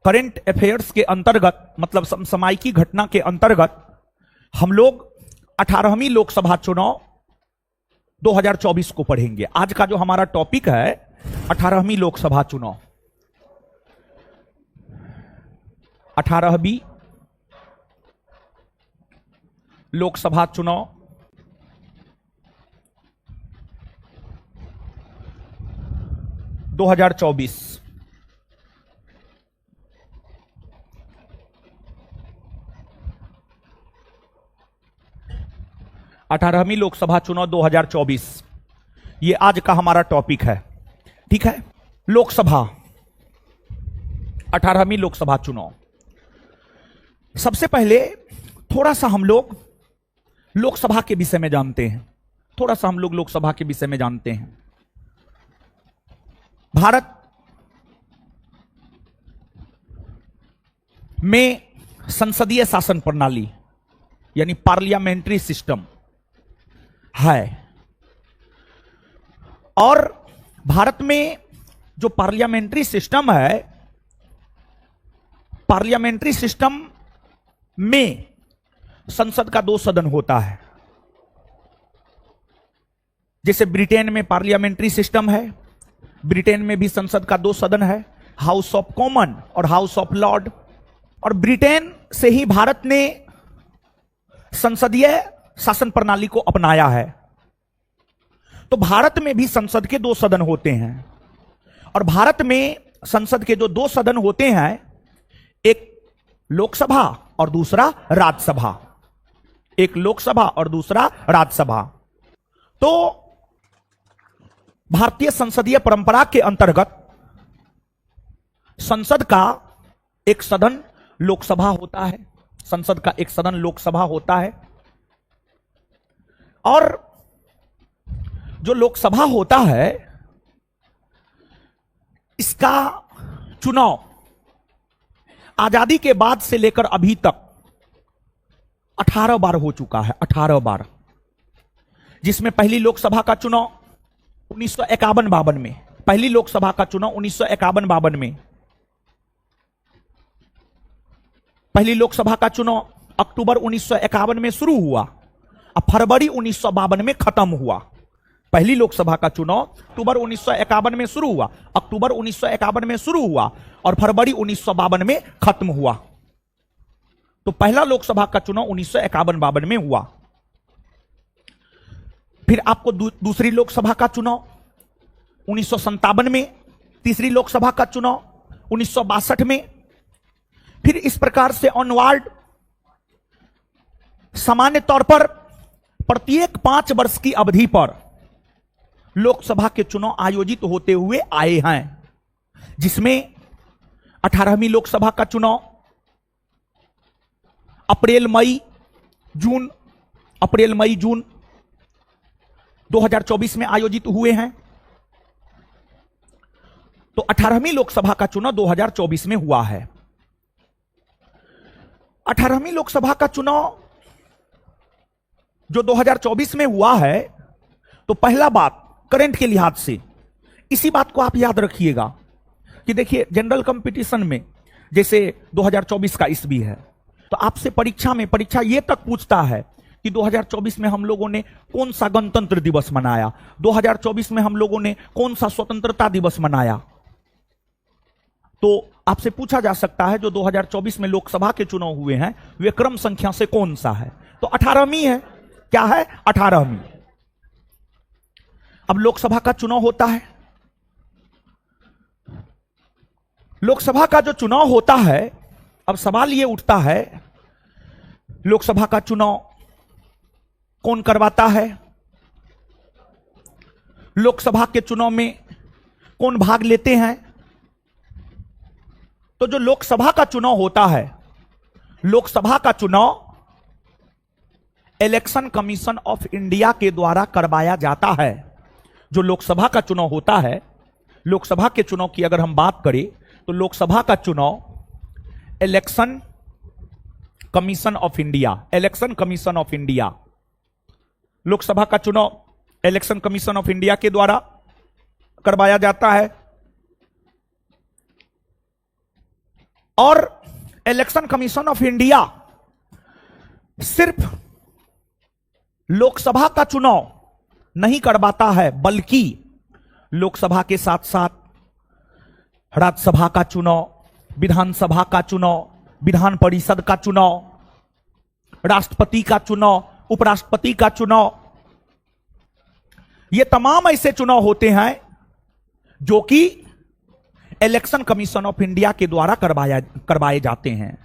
Current affairs के अंतर्गत, मतलब समसामयिकी घटना के अंतर्गत हम लोग 18वीं लोकसभा चुनाव 2024 को पढ़ेंगे। आज का जो हमारा टॉपिक है 18वीं लोकसभा चुनाव, 18वीं लोकसभा चुनाव 2024। अठारहवीं लोकसभा चुनाव 2024 ये आज का हमारा टॉपिक है। ठीक है, लोकसभा, 18वीं लोकसभा चुनाव। सबसे पहले थोड़ा सा हम लोग लोकसभा के विषय में जानते हैं, थोड़ा सा हम लोग लोकसभा के विषय में जानते हैं। भारत में संसदीय शासन प्रणाली यानी पार्लियामेंट्री सिस्टम है, और भारत में जो पार्लियामेंट्री सिस्टम है, पार्लियामेंट्री सिस्टम में संसद का 2 सदन होता है। जैसे ब्रिटेन में पार्लियामेंट्री सिस्टम है, ब्रिटेन में भी संसद का 2 सदन है, हाउस ऑफ कॉमन और हाउस ऑफ लॉर्ड। और ब्रिटेन से ही भारत ने संसदीय शासन प्रणाली को अपनाया है। तो भारत में भी संसद के 2 सदन होते हैं, और भारत में संसद के जो 2 सदन होते हैं, एक लोकसभा और दूसरा राज्यसभा, एक लोकसभा और दूसरा राज्यसभा। तो भारतीय संसदीय परंपरा के अंतर्गत संसद का एक सदन लोकसभा होता है, संसद का एक सदन लोकसभा होता है। और जो लोकसभा होता है इसका चुनाव आजादी के बाद से लेकर अभी तक 18 बार हो चुका है, 18 बार। जिसमें पहली लोकसभा का चुनाव 1951-52 में, पहली लोकसभा का चुनाव 1951-52 में, पहली लोकसभा का चुनाव अक्टूबर 1951 में शुरू हुआ और फरवरी 1952 में खत्म हुआ। पहली लोकसभा का चुनाव अक्टूबर 1951 में शुरू हुआ, अक्टूबर 1951 में शुरू हुआ और फरवरी 1952 में खत्म हुआ। तो पहला लोकसभा का चुनाव 1951-52 में हुआ। फिर आपको दूसरी लोकसभा का चुनाव 1957 में, तीसरी लोकसभा का चुनाव 1962 में। फिर इस प्रकार से ऑनवर्ड सामान्य तौर पर प्रत्येक 5 वर्ष की अवधि पर लोकसभा के चुनाव आयोजित होते हुए आए हैं, जिसमें 18वीं लोकसभा का चुनाव अप्रैल मई जून 2024 में आयोजित हुए हैं। तो 18वीं लोकसभा का चुनाव 2024 में हुआ है। 18वीं लोकसभा का चुनाव जो 2024 में हुआ है, तो पहला बात करंट के लिहाज से इसी बात को आप याद रखिएगा कि देखिए जनरल कंपटीशन में जैसे 2024 का ईस्वी है, तो आपसे परीक्षा ये तक पूछता है कि 2024 में हम लोगों ने कौन सा गणतंत्र दिवस मनाया, 2024 में हम लोगों ने कौन सा स्वतंत्रता दिवस मनाया। तो आपसे पूछा जा सकता है जो 2024 में लोकसभा के चुनाव हुए हैं वे क्रम संख्या से कौन सा है, तो 18वीं है। क्या है? 18वीं। अब लोकसभा का चुनाव होता है, लोकसभा का जो चुनाव होता है, अब सवाल यह उठता है लोकसभा का चुनाव कौन करवाता है, लोकसभा के चुनाव में कौन भाग लेते हैं। तो जो लोकसभा का चुनाव होता है, लोकसभा का चुनाव इलेक्शन कमीशन ऑफ इंडिया के द्वारा करवाया जाता है। जो लोकसभा का चुनाव होता है, लोकसभा के चुनाव की अगर हम बात करें तो लोकसभा का चुनाव election commission of India, election commission of India, Lok Sabha का चुनाव इलेक्शन कमीशन ऑफ इंडिया के द्वारा करवाया जाता है। और इलेक्शन कमीशन ऑफ इंडिया सिर्फ लोकसभा का चुनाव नहीं करवाता है, बल्कि लोकसभा के साथ साथ राज्यसभा का चुनाव, विधानसभा का चुनाव, विधान परिषद का चुनाव, राष्ट्रपति का चुनाव, उपराष्ट्रपति का चुनाव, ये तमाम ऐसे चुनाव होते हैं जो कि इलेक्शन कमीशन ऑफ इंडिया के द्वारा करवाए जाते हैं।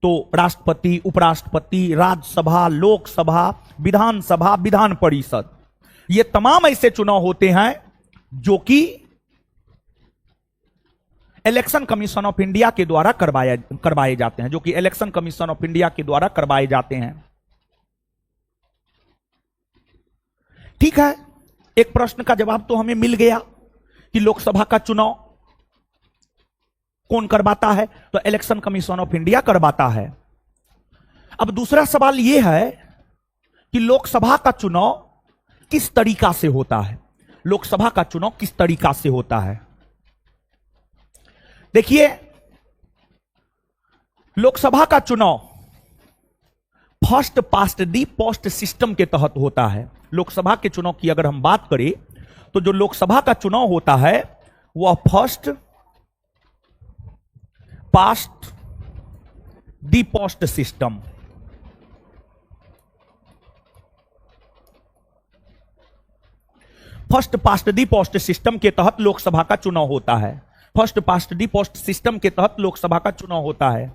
तो राष्ट्रपति, उपराष्ट्रपति, राज्यसभा, लोकसभा, विधानसभा, विधान परिषद, ये तमाम ऐसे चुनाव होते हैं जो कि इलेक्शन कमीशन ऑफ इंडिया के द्वारा करवाए जाते हैं, जो कि इलेक्शन कमीशन ऑफ इंडिया के द्वारा करवाए जाते हैं। ठीक है, एक प्रश्न का जवाब तो हमें मिल गया कि लोकसभा का चुनाव कौन करवाता है, तो इलेक्शन कमीशन ऑफ इंडिया करवाता है। अब दूसरा सवाल यह है कि लोकसभा का चुनाव किस तरीका से होता है। लोकसभा का चुनाव किस तरीका से होता है? देखिए, लोकसभा का चुनाव फर्स्ट पास्ट दी पोस्ट सिस्टम के तहत होता है। लोकसभा के चुनाव की अगर हम बात करें तो जो लोकसभा का चुनाव होता है वह फर्स्ट पास्ट दी पोस्ट सिस्टम, फर्स्ट पास्ट दी पोस्ट सिस्टम के तहत लोकसभा का चुनाव होता है। फर्स्ट पास्ट दी पोस्ट सिस्टम के तहत लोकसभा का चुनाव होता है।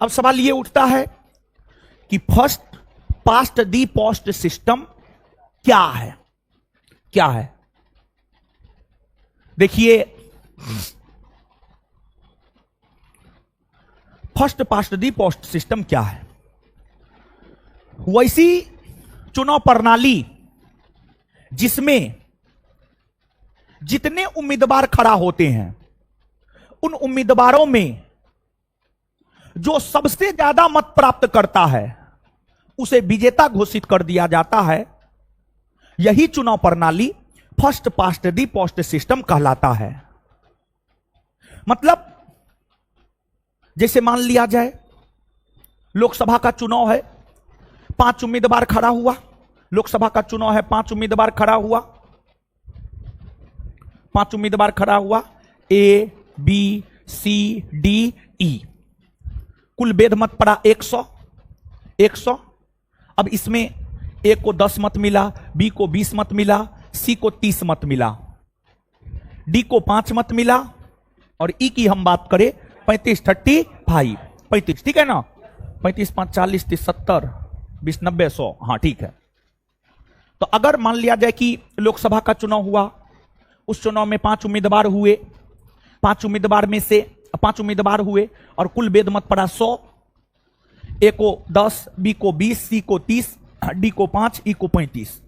अब सवाल यह उठता है कि फर्स्ट पास्ट दी पोस्ट सिस्टम क्या है? क्या है? देखिए, फर्स्ट पास्ट दी पोस्ट सिस्टम क्या है? वैसी चुनाव प्रणाली जिसमें जितने उम्मीदवार खड़ा होते हैं उन उम्मीदवारों में जो सबसे ज्यादा मत प्राप्त करता है उसे विजेता घोषित कर दिया जाता है। यही चुनाव प्रणाली फर्स्ट पास्ट दी पोस्ट सिस्टम कहलाता है। मतलब जैसे मान लिया जाए लोकसभा का चुनाव है, 5 उम्मीदवार खड़ा हुआ। लोकसभा का चुनाव है, 5 उम्मीदवार खड़ा हुआ। 5 उम्मीदवार खड़ा हुआ, A B C D E, कुल वेद मत पड़ा 100। अब इसमें ए को 10 मत मिला, बी को 20 मत मिला, सी को 30 मत मिला, डी को 5 मत मिला, और ई की हम बात करें 35 35 35, ठीक है ना? 35 5 40 30 70 20 90 100, हाँ ठीक है। तो अगर मान लिया जाए कि लोकसभा का चुनाव हुआ, उस चुनाव में 5 उम्मीदवार हुए, 5 उम्मीदवार में से 5 उम्मीदवार हुए और कुल वेद मत पड़ा 100। ए को 10, बी को 20, सी को 30, डी को 5, ई को 35।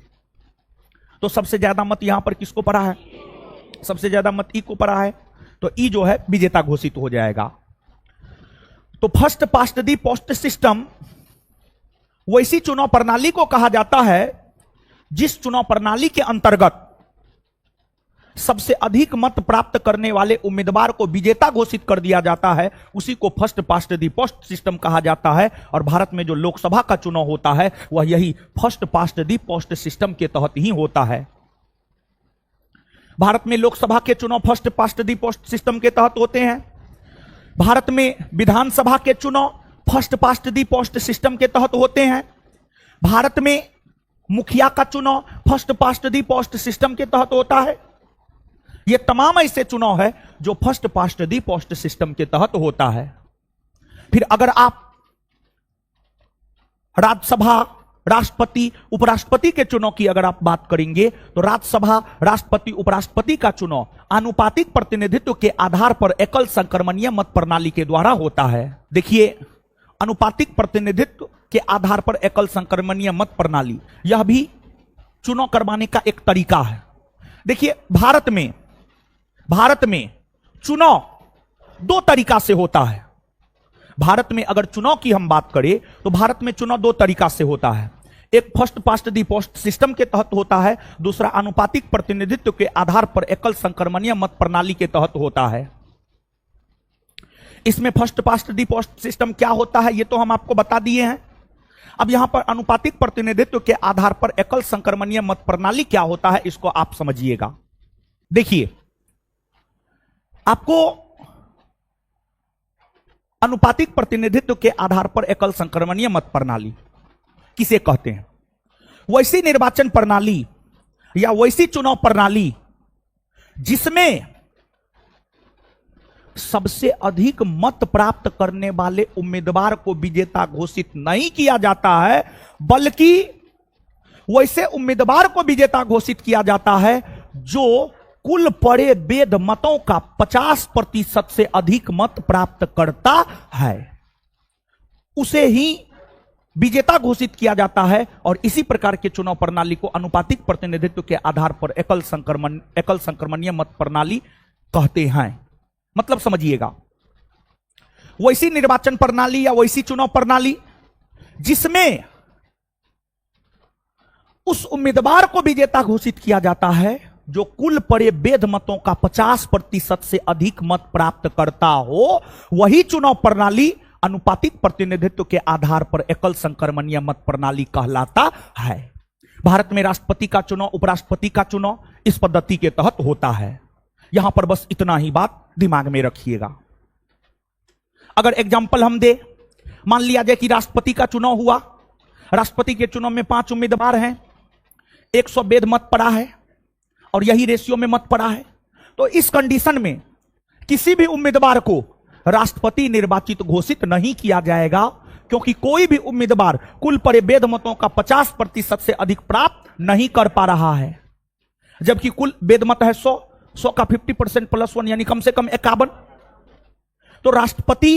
तो सबसे ज्यादा मत यहां पर किसको पड़ा है? सबसे ज्यादा मत ई को पड़ा है, तो ई जो है विजेता घोषित हो जाएगा। तो फर्स्ट पास्ट दी पोस्ट सिस्टम वैसी चुनाव प्रणाली को कहा जाता है जिस चुनाव प्रणाली के अंतर्गत सबसे अधिक मत प्राप्त करने वाले उम्मीदवार को विजेता घोषित कर दिया जाता है। उसी को फर्स्ट पास्ट दी पोस्ट सिस्टम कहा जाता है। और भारत में जो लोकसभा का चुनाव होता है वह यही फर्स्ट पास्ट दी पोस्ट सिस्टम के तहत ही होता है। भारत में लोकसभा के चुनाव फर्स्ट पास्ट दी पोस्ट सिस्टम के तहत होते हैं। भारत में विधानसभा के चुनाव फर्स्ट पास्ट दी पोस्ट सिस्टम के तहत होते हैं। भारत में मुखिया का चुनाव फर्स्ट पास्ट दी पोस्ट सिस्टम के तहत होता है। ये तमाम ऐसे चुनाव है जो फर्स्ट पास्ट दी पोस्ट सिस्टम के तहत होता है। फिर अगर आप राज्यसभा, राष्ट्रपति, उपराष्ट्रपति के चुनाव की अगर आप बात करेंगे तो राज्यसभा, राष्ट्रपति, उपराष्ट्रपति का चुनाव आनुपातिक प्रतिनिधित्व के आधार पर एकल संक्रमणीय मत प्रणाली के द्वारा होता है। देखिए, अनुपातिक प्रतिनिधित्व के आधार पर एकल संक्रमणीय मत प्रणाली, यह भी चुनाव करवाने का एक तरीका है। देखिए, भारत में चुनाव 2 तरीका से होता है। भारत में अगर चुनाव की हम बात करें तो भारत में चुनाव 2 तरीका से होता है। एक फर्स्ट पास्ट दी पोस्ट सिस्टम के तहत होता है, दूसरा अनुपातिक प्रतिनिधित्व के आधार पर एकल संक्रमणीय मत प्रणाली के तहत होता है। इसमें फर्स्ट पास्ट दी पोस्ट सिस्टम क्या होता है, यह तो हम आपको बता दिए हैं। अब यहां पर अनुपातिक प्रतिनिधित्व के आधार पर एकल संक्रमणीय मत प्रणाली क्या होता है, इसको आप समझिएगा। देखिए, आपको अनुपातिक प्रतिनिधित्व के आधार पर एकल संक्रमणीय मत प्रणाली किसे कहते हैं? वैसी निर्वाचन प्रणाली या वैसी चुनाव प्रणाली जिसमें सबसे अधिक मत प्राप्त करने वाले उम्मीदवार को विजेता घोषित नहीं किया जाता है, बल्कि वैसे उम्मीदवार को विजेता घोषित किया जाता है जो कुल पड़े वेद मतों का 50% से अधिक मत प्राप्त करता है, उसे ही विजेता घोषित किया जाता है। और इसी प्रकार के चुनाव प्रणाली को अनुपातिक प्रतिनिधित्व के आधार पर एकल संक्रमणीय मत प्रणाली कहते हैं। मतलब समझिएगा, वैसी निर्वाचन प्रणाली या वैसी चुनाव प्रणाली जिसमें उस उम्मीदवार को विजेता घोषित किया जाता है जो कुल पड़े वेद मतों का 50% से अधिक मत प्राप्त करता हो, वही चुनाव प्रणाली अनुपातिक प्रतिनिधित्व के आधार पर एकल संक्रमणीय मत प्रणाली कहलाता है। भारत में राष्ट्रपति का चुनाव, उपराष्ट्रपति का चुनाव इस पद्धति के तहत होता है। यहां पर बस इतना ही बात दिमाग में रखिएगा। अगर एग्जाम्पल हम दे, मान लिया जाए कि राष्ट्रपति का चुनाव हुआ, राष्ट्रपति के चुनाव में 5 उम्मीदवार हैं, 100 वेद मत पड़ा है और यही रेशियो में मत पड़ा है, तो इस कंडीशन में किसी भी उम्मीदवार को राष्ट्रपति निर्वाचित घोषित नहीं किया जाएगा, क्योंकि कोई भी उम्मीदवार कुल पड़े वेद मतों का 50% से अधिक प्राप्त नहीं कर पा रहा है। जबकि कुल वेद मत है 100 का 50% प्लस 1 यानी कम से कम 51, तो राष्ट्रपति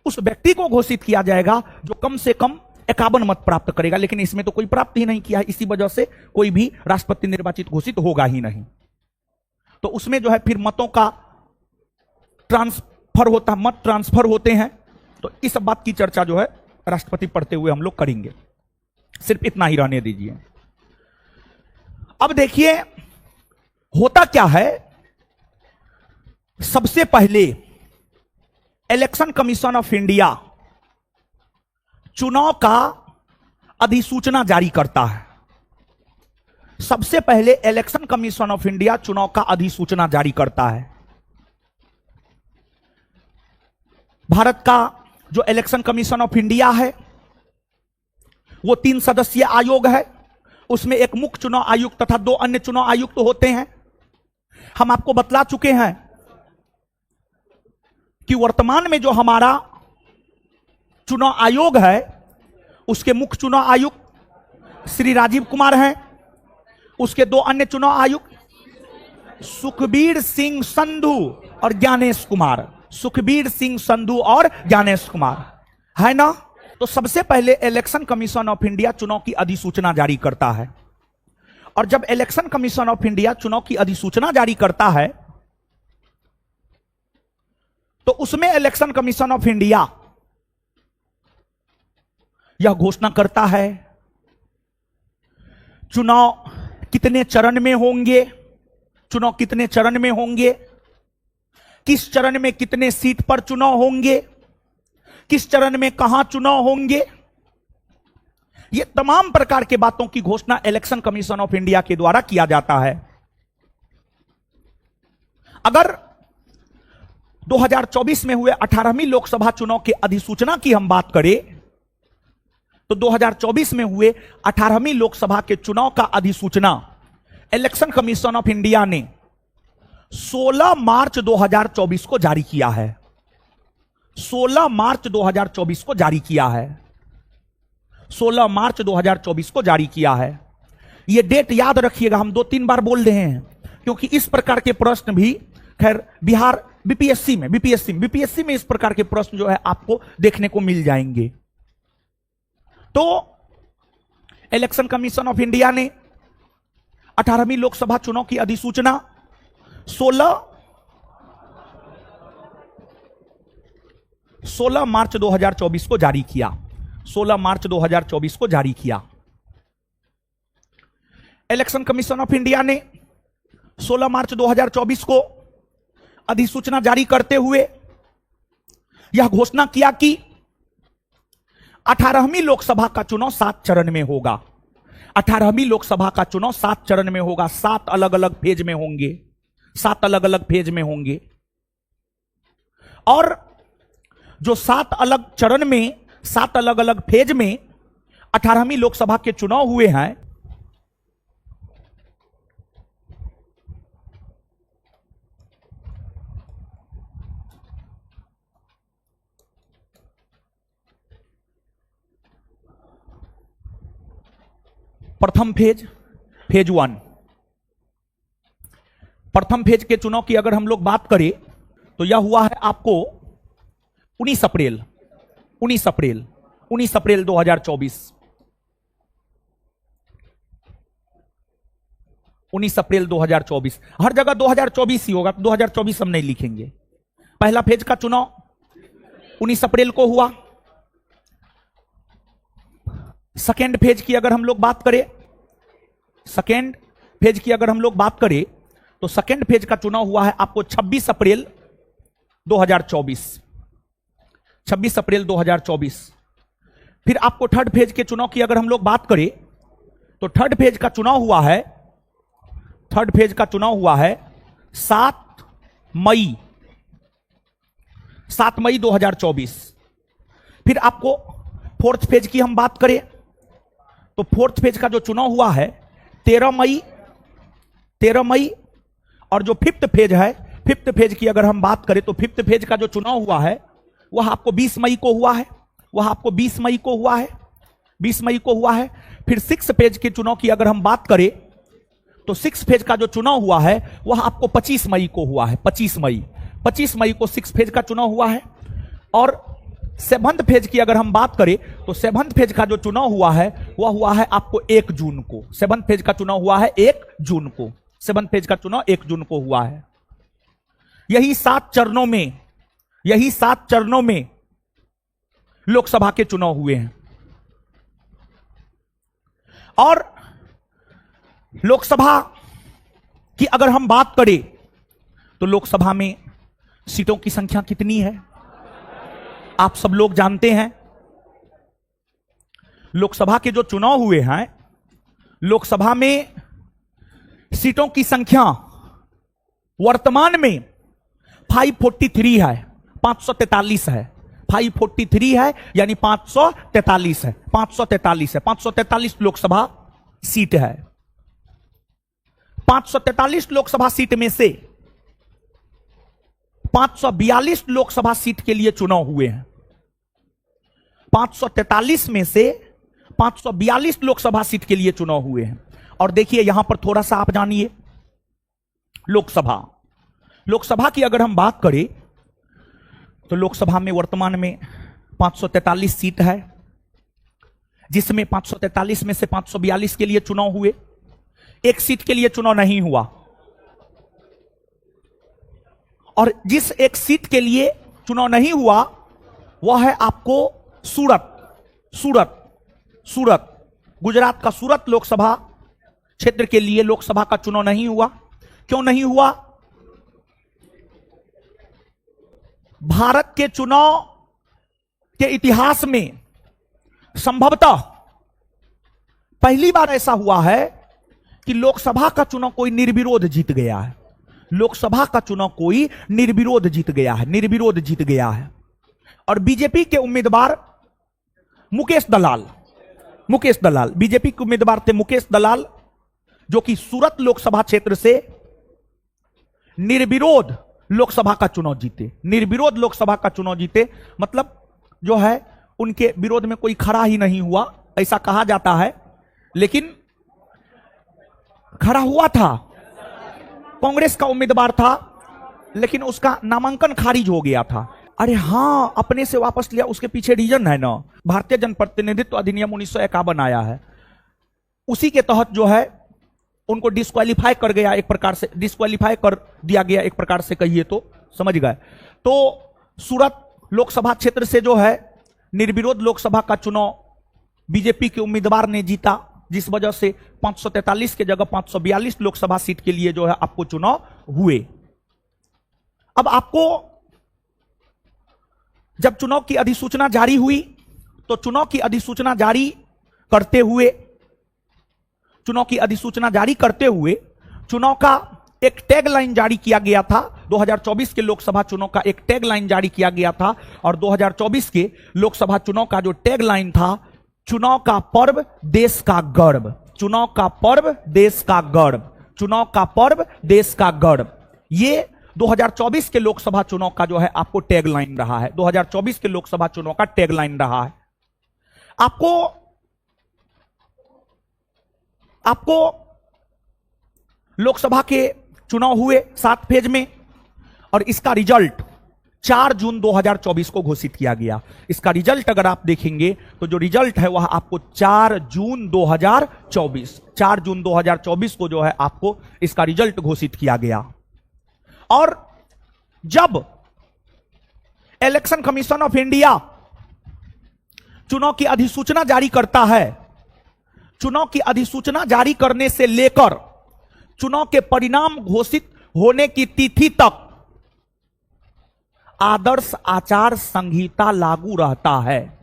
उस व्यक्ति को घोषित किया जाएगा जो कम से कम 51 मत प्राप्त करेगा। लेकिन इसमें तो कोई प्राप्त ही नहीं किया है, इसी वजह से कोई भी राष्ट्रपति निर्वाचित घोषित होगा ही नहीं। तो उसमें जो है फिर मतों का ट्रांसफर होता, मत ट्रांसफर होते हैं। तो इस बात की चर्चा जो है राष्ट्रपति पढ़ते हुए हम लोग करेंगे, सिर्फ इतना ही रहने दीजिए। अब देखिए होता क्या है, सबसे पहले इलेक्शन कमीशन ऑफ इंडिया चुनाव का अधिसूचना जारी करता है। सबसे पहले इलेक्शन कमीशन ऑफ इंडिया चुनाव का अधिसूचना जारी करता है। भारत का जो इलेक्शन कमीशन ऑफ इंडिया है वो 3 सदस्यीय आयोग है। उसमें एक मुख्य चुनाव आयुक्त तथा 2 अन्य चुनाव आयुक्त होते हैं। हम आपको बतला चुके हैं कि वर्तमान में जो हमारा चुनाव आयोग है उसके मुख्य चुनाव आयुक्त श्री राजीव कुमार हैं। उसके 2 अन्य चुनाव आयुक्त सुखबीर सिंह संधू और ज्ञानेश कुमार, सुखबीर सिंह संधू और ज्ञानेश कुमार है ना। तो सबसे पहले इलेक्शन कमीशन ऑफ इंडिया चुनाव की अधिसूचना जारी करता है। और जब इलेक्शन कमीशन ऑफ इंडिया चुनाव की अधिसूचना जारी करता है तो उसमें इलेक्शन कमीशन ऑफ इंडिया यह घोषणा करता है चुनाव कितने चरण में होंगे, चुनाव कितने चरण में होंगे, किस चरण में कितने सीट पर चुनाव होंगे, किस चरण में कहां चुनाव होंगे, ये तमाम प्रकार के बातों की घोषणा इलेक्शन कमीशन ऑफ इंडिया के द्वारा किया जाता है। अगर 2024 में हुए 18वीं लोकसभा चुनाव की अधिसूचना की हम बात करें तो 2024 में हुए 18वीं लोकसभा के चुनाव का अधिसूचना इलेक्शन कमीशन ऑफ इंडिया ने 16 मार्च 2024 को जारी किया है। 16 मार्च 2024 को जारी किया है। 16 मार्च 2024 को जारी किया है। यह डेट याद रखिएगा, हम 2-3 बार बोल रहे हैं क्योंकि इस प्रकार के प्रश्न भी खैर बिहार बीपीएससी में इस प्रकार के प्रश्न जो है आपको देखने को मिल जाएंगे। तो इलेक्शन कमीशन ऑफ इंडिया ने 18वीं लोकसभा चुनाव की अधिसूचना 16 मार्च 2024 को जारी किया। 16 मार्च 2024 को जारी किया। इलेक्शन कमीशन ऑफ इंडिया ने 16 मार्च 2024 को अधिसूचना जारी करते हुए यह घोषणा किया कि 18वीं लोकसभा का चुनाव 7 चरण में होगा। 18वीं लोकसभा का चुनाव 7 चरण में होगा, 7 अलग अलग फेज में होंगे, 7 अलग अलग फेज में होंगे। और जो 7 अलग चरण में, 7 अलग अलग फेज में 18वीं लोकसभा के चुनाव हुए हैं, प्रथम फेज, फेज 1। प्रथम फेज के चुनाव की अगर हम लोग बात करें तो यह हुआ है आपको 19 अप्रैल 19 अप्रैल 19 अप्रैल 2024। 19 अप्रैल 2024। हर जगह 2024 ही होगा, 2024 हम नहीं लिखेंगे। पहला फेज का चुनाव 19 अप्रैल को हुआ। सेकेंड फेज की अगर हम लोग बात करें, सेकेंड फेज की अगर हम लोग बात करें तो सेकेंड फेज का चुनाव हुआ है आपको 26 अप्रैल 2024। 26 अप्रैल 2024। फिर आपको थर्ड फेज के चुनाव की अगर हम लोग बात करें तो थर्ड फेज का चुनाव हुआ है, थर्ड फेज का चुनाव हुआ है 7 मई 2024। फिर आपको फोर्थ फेज की हम बात करें तो फोर्थ फेज का जो चुनाव हुआ है 13 मई। और जो फिफ्थ फेज है, फिफ्थ फेज की अगर हम बात करें तो फिफ्थ फेज का जो चुनाव हुआ है वह आपको 20 मई को हुआ है, वह आपको 20 मई को हुआ है, 20 मई को हुआ है। फिर सिक्स फेज के चुनाव की अगर हम बात करें तो सिक्स फेज का जो चुनाव हुआ है वह आपको 25 मई को हुआ है, 25 मई को सिक्स फेज का चुनाव हुआ है। और सेवंथ फेज की अगर हम बात करें तो सेवंथ फेज का जो चुनाव हुआ है वह हुआ है आपको 1 जून को। सेवंथ फेज का चुनाव हुआ है 1 जून को। सेवंथ फेज का चुनाव 1 जून को हुआ है। यही 7 चरणों में, यही 7 चरणों में लोकसभा के चुनाव हुए हैं। और लोकसभा की अगर हम बात करें तो लोकसभा में सीटों की संख्या कितनी है आप सब लोग जानते हैं। लोकसभा के जो चुनाव हुए हैं, लोकसभा में सीटों की संख्या वर्तमान में 543 है, 543 है, 543 है, यानी 543 है, 543 है, 543 लोकसभा सीट है। 543 लोकसभा सीट में से 542 लोकसभा सीट के लिए चुनाव हुए हैं। 543 में से 542 लोकसभा सीट के लिए चुनाव हुए हैं। और देखिए यहां पर थोड़ा सा आप जानिए, लोकसभा की अगर हम बात करें तो लोकसभा में वर्तमान में 543 सीट है, जिसमें 543 में से 542 के लिए चुनाव हुए, एक सीट के लिए चुनाव नहीं हुआ। और जिस एक सीट के लिए चुनाव नहीं हुआ वह है आपको सूरत, गुजरात का सूरत लोकसभा क्षेत्र के लिए लोकसभा का चुनाव नहीं हुआ। क्यों नहीं हुआ? भारत के चुनाव के इतिहास में संभवतः पहली बार ऐसा हुआ है कि लोकसभा का चुनाव कोई निर्विरोध जीत गया है। लोकसभा का चुनाव कोई निर्विरोध जीत गया है, निर्विरोध जीत गया है। और बीजेपी के उम्मीदवार मुकेश दलाल, बीजेपी के उम्मीदवार थे मुकेश दलाल, जो कि सूरत लोकसभा क्षेत्र से निर्विरोध लोकसभा का चुनाव जीते, निर्विरोध लोकसभा का चुनाव जीते। मतलब जो है उनके विरोध में कोई खड़ा ही नहीं हुआ, ऐसा कहा जाता है। लेकिन खड़ा हुआ था, कांग्रेस का उम्मीदवार था, लेकिन उसका नामांकन खारिज हो गया था। अरे हां, अपने से वापस लिया, उसके पीछे रीजन है ना, भारतीय जनप्रतिनिधित्व अधिनियम 1951 आया है, उसी के तहत जो है उनको डिस्क्वालीफाई कर गया, एक प्रकार से डिस्क्वालीफाई कर दिया गया, एक प्रकार से कहिए तो, समझ गए। तो सूरत लोकसभा क्षेत्र से जो है निर्विरोध लोकसभा का चुनाव बीजेपी के उम्मीदवार ने जीता, जिस वजह से 543 के जगह 542 लोकसभा सीट के लिए जो है आपको चुनाव हुए। अब आपको जब चुनाव की अधिसूचना जारी हुई तो चुनाव की अधिसूचना जारी करते हुए चुनाव का एक टैगलाइन जारी किया गया था। 2024 के लोकसभा चुनाव का एक टैगलाइन जारी किया गया था और 2024 के लोकसभा चुनाव का जो टैगलाइन था, चुनाव का पर्व देश का गर्व, चुनाव का पर्व देश का गर्व, चुनाव का पर्व देश का गर्व। ये 2024 के लोकसभा चुनाव का जो है आपको टैगलाइन रहा है। 2024 के लोकसभा चुनाव का टैगलाइन रहा है। आपको लोकसभा के चुनाव हुए 7 फेज में और इसका रिजल्ट 4 जून 2024 को घोषित किया गया। इसका रिजल्ट अगर आप देखेंगे तो जो रिजल्ट है वह आपको 4 जून 2024 को जो है आपको इसका रिजल्ट घोषित किया गया। और जब इलेक्शन कमीशन ऑफ इंडिया चुनाव की अधिसूचना जारी करता है, चुनाव की अधिसूचना जारी करने से लेकर चुनाव के परिणाम घोषित होने की तिथि तक आदर्श आचार संहिता लागू रहता है।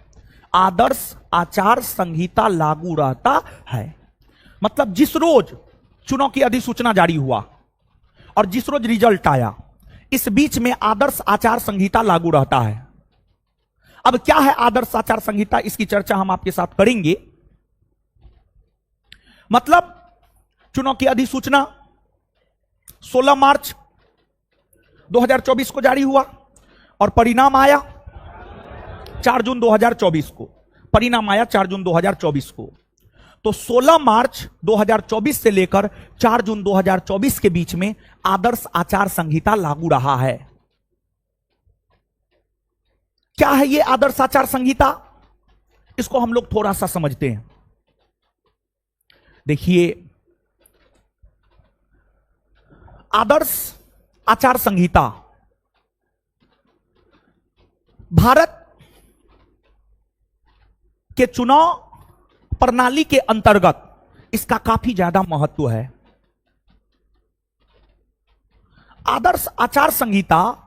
आदर्श आचार संहिता लागू रहता है। मतलब जिस रोज चुनाव की अधिसूचना जारी हुआ और जिस रोज रिजल्ट आया, इस बीच में आदर्श आचार संहिता लागू रहता है। अब क्या है आदर्श आचार संहिता, इसकी चर्चा हम आपके साथ करेंगे। मतलब चुनाव की अधिसूचना 16 मार्च 2024 को जारी हुआ और परिणाम आया 4 जून 2024 को। परिणाम आया 4 जून 2024 को। तो 16 मार्च 2024 से लेकर 4 जून 2024 के बीच में आदर्श आचार संहिता लागू रहा है। क्या है यह आदर्श आचार संहिता, इसको हम लोग थोड़ा सा समझते हैं। देखिए, आदर्श आचार संहिता भारत के चुनाव प्रणाली के अंतर्गत इसका काफी ज्यादा महत्व है। आदर्श आचार संहिता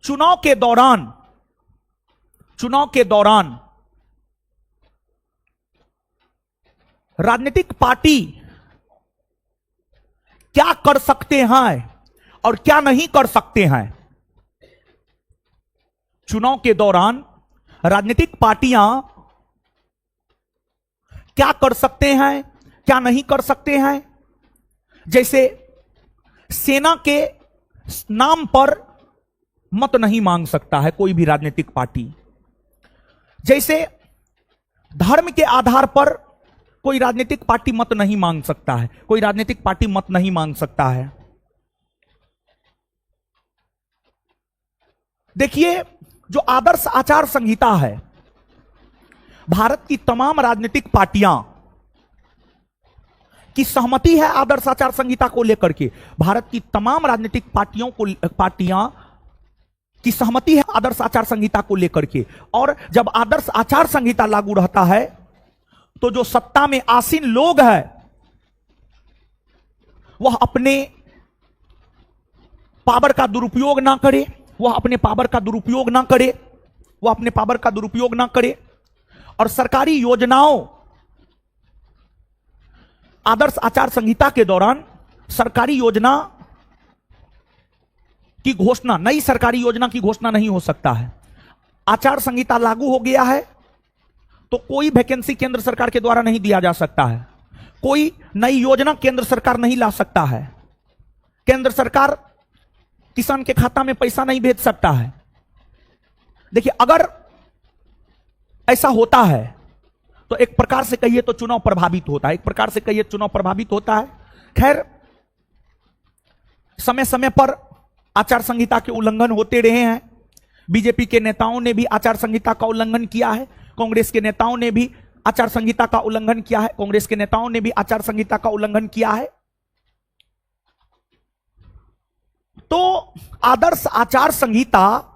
चुनाव के दौरान राजनीतिक पार्टी क्या कर सकते हैं और क्या नहीं कर सकते हैं। चुनाव के दौरान राजनीतिक पार्टियां क्या कर सकते हैं, क्या नहीं कर सकते हैं। जैसे सेना के नाम पर मत नहीं मांग सकता है कोई भी राजनीतिक पार्टी। जैसे धर्म के आधार पर कोई राजनीतिक पार्टी मत नहीं मांग सकता है, कोई राजनीतिक पार्टी मत नहीं मांग सकता है। देखिए, जो आदर्श आचार संहिता है, भारत की तमाम राजनीतिक पार्टियां की सहमति है आदर्श आचार संहिता को लेकर के। भारत की तमाम राजनीतिक पार्टियां की सहमति है आदर्श आचार संहिता को लेकर के। और जब आदर्श आचार संहिता लागू रहता है तो जो सत्ता में आसीन लोग हैं वह अपने पावर का दुरुपयोग ना करे, वह अपने पावर का दुरुपयोग ना करे, वह अपने पावर का दुरुपयोग ना करे और सरकारी योजनाओं, आदर्श आचार संहिता के दौरान सरकारी योजना की घोषणा, नई सरकारी योजना की घोषणा नहीं हो सकता है। आचार संहिता लागू हो गया है तो कोई वैकेंसी केंद्र सरकार के द्वारा नहीं दिया जा सकता है, कोई नई योजना केंद्र सरकार नहीं ला सकता है, केंद्र सरकार किसान के खाता में पैसा नहीं भेज सकता है। देखिए, अगर ऐसा होता है तो एक प्रकार से कहिए तो चुनाव प्रभावित होता है, एक प्रकार से कहिए चुनाव प्रभावित होता है। खैर, समय समय पर आचार संहिता के उल्लंघन होते रहे हैं। बीजेपी के नेताओं ने भी आचार संहिता का उल्लंघन किया है, कांग्रेस के नेताओं ने भी आचार संहिता का उल्लंघन किया है, कांग्रेस के नेताओं ने भी आचार संहिता का उल्लंघन किया है। तो आदर्श आचार संहिता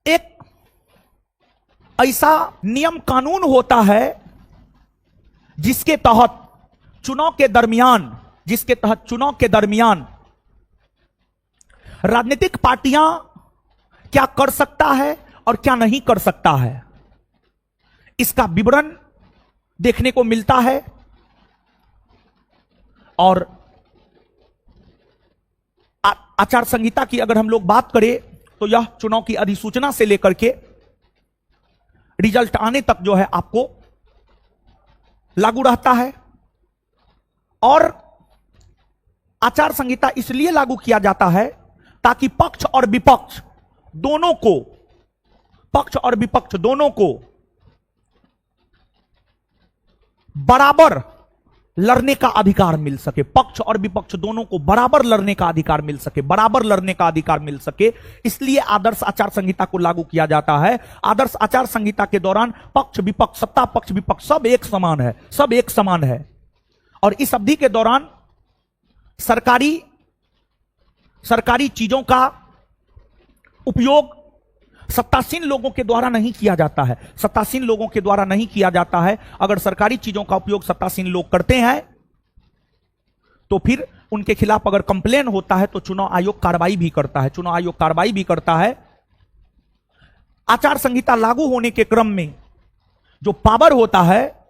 एक ऐसा नियम कानून होता है जिसके तहत चुनाव के दरमियान राजनीतिक पार्टियां क्या कर सकता है और क्या नहीं कर सकता है, इसका विवरण देखने को मिलता है। और आचार संहिता की अगर हम लोग बात करें तो यह चुनाव की अधिसूचना से लेकर के रिजल्ट आने तक जो है आपको लागू रहता है। और आचार संहिता इसलिए लागू किया जाता है ताकि पक्ष और विपक्ष दोनों को बराबर लड़ने का अधिकार मिल सके, पक्ष और विपक्ष दोनों को बराबर लड़ने का अधिकार मिल सके, इसलिए आदर्श आचार संहिता को लागू किया जाता है। आदर्श आचार संहिता के दौरान पक्ष विपक्ष, सत्ता पक्ष विपक्ष सब एक समान है। और इस अवधि के दौरान सरकारी चीजों का उपयोग सत्तासीन लोगों के द्वारा नहीं किया जाता है। अगर सरकारी चीजों का उपयोग सत्तासीन लोग करते हैं तो फिर उनके खिलाफ अगर कंप्लेन होता है तो चुनाव आयोग कार्रवाई भी करता है। आचार संहिता लागू होने के क्रम में जो पावर होता है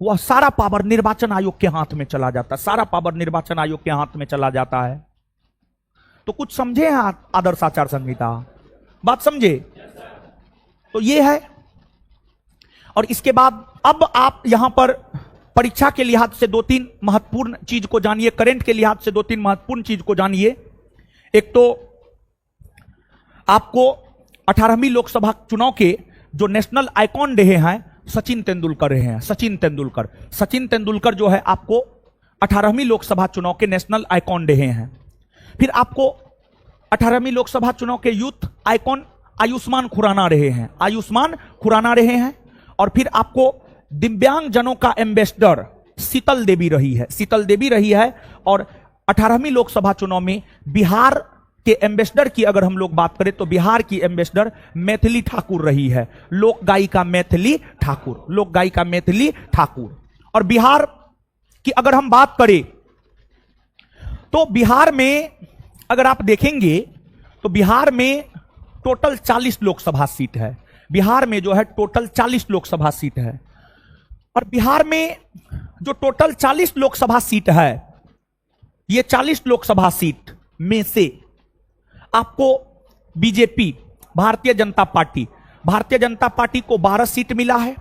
वह सारा पावर निर्वाचन आयोग के हाथ में चला जाता है। तो कुछ समझे हैं आदर्श आचार संहिता, बात समझे? तो ये है। और इसके बाद अब आप यहां पर परीक्षा के लिहाज से दो तीन महत्वपूर्ण चीज को जानिए, करंट के लिहाज से दो तीन महत्वपूर्ण चीज को जानिए। एक तो आपको 18वीं लोकसभा चुनाव के जो नेशनल आइकॉन रहे हैं सचिन तेंदुलकर जो है आपको 18वीं लोकसभा चुनाव के नेशनल आइकॉन रहे हैं। फिर आपको 18वीं लोकसभा चुनाव के यूथ आइकॉन आयुष्मान खुराना रहे हैं। और फिर आपको दिव्यांग जनों का एम्बेसडर शीतल देवी रही है। और 18वीं लोकसभा चुनाव में बिहार के एम्बेसडर की अगर हम लोग बात करें तो बिहार की एम्बेसडर मैथिली ठाकुर रही है, लोक गायिका मैथिली ठाकुर। और बिहार की अगर हम बात करें तो बिहार में अगर आप देखेंगे तो बिहार में टोटल 40 लोकसभा सीट है। और बिहार में जो टोटल 40 लोकसभा सीट है, ये 40 लोकसभा सीट में से आपको बीजेपी भारतीय जनता पार्टी को 12 सीट मिला है।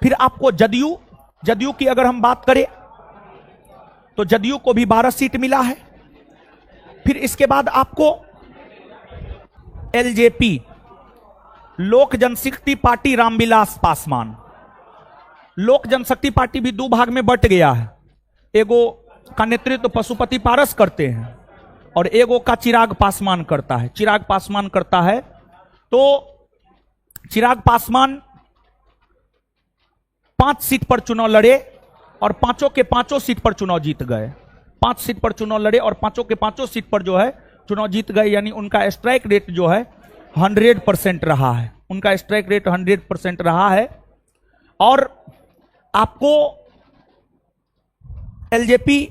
फिर आपको जदयू की अगर हम बात करें तो जदयू को भी 12 सीट मिला है। फिर इसके बाद आपको एलजेपी लोक जनशक्ति पार्टी रामविलास पासवान, लोक जनशक्ति पार्टी भी दो भाग में बट गया है। एगो का नेतृत्व पशुपति पारस करते हैं और एगो का चिराग पासवान करता है। तो चिराग पासवान 5 सीट पर चुनाव लड़े और पांचों के पांचों सीट पर चुनाव जीत गए। 5 सीट पर चुनाव लड़े और पांचों के पांचों सीट पर जो है चुनाव जीत गए, यानी उनका स्ट्राइक रेट जो है 100% रहा है। और आपको एलजेपी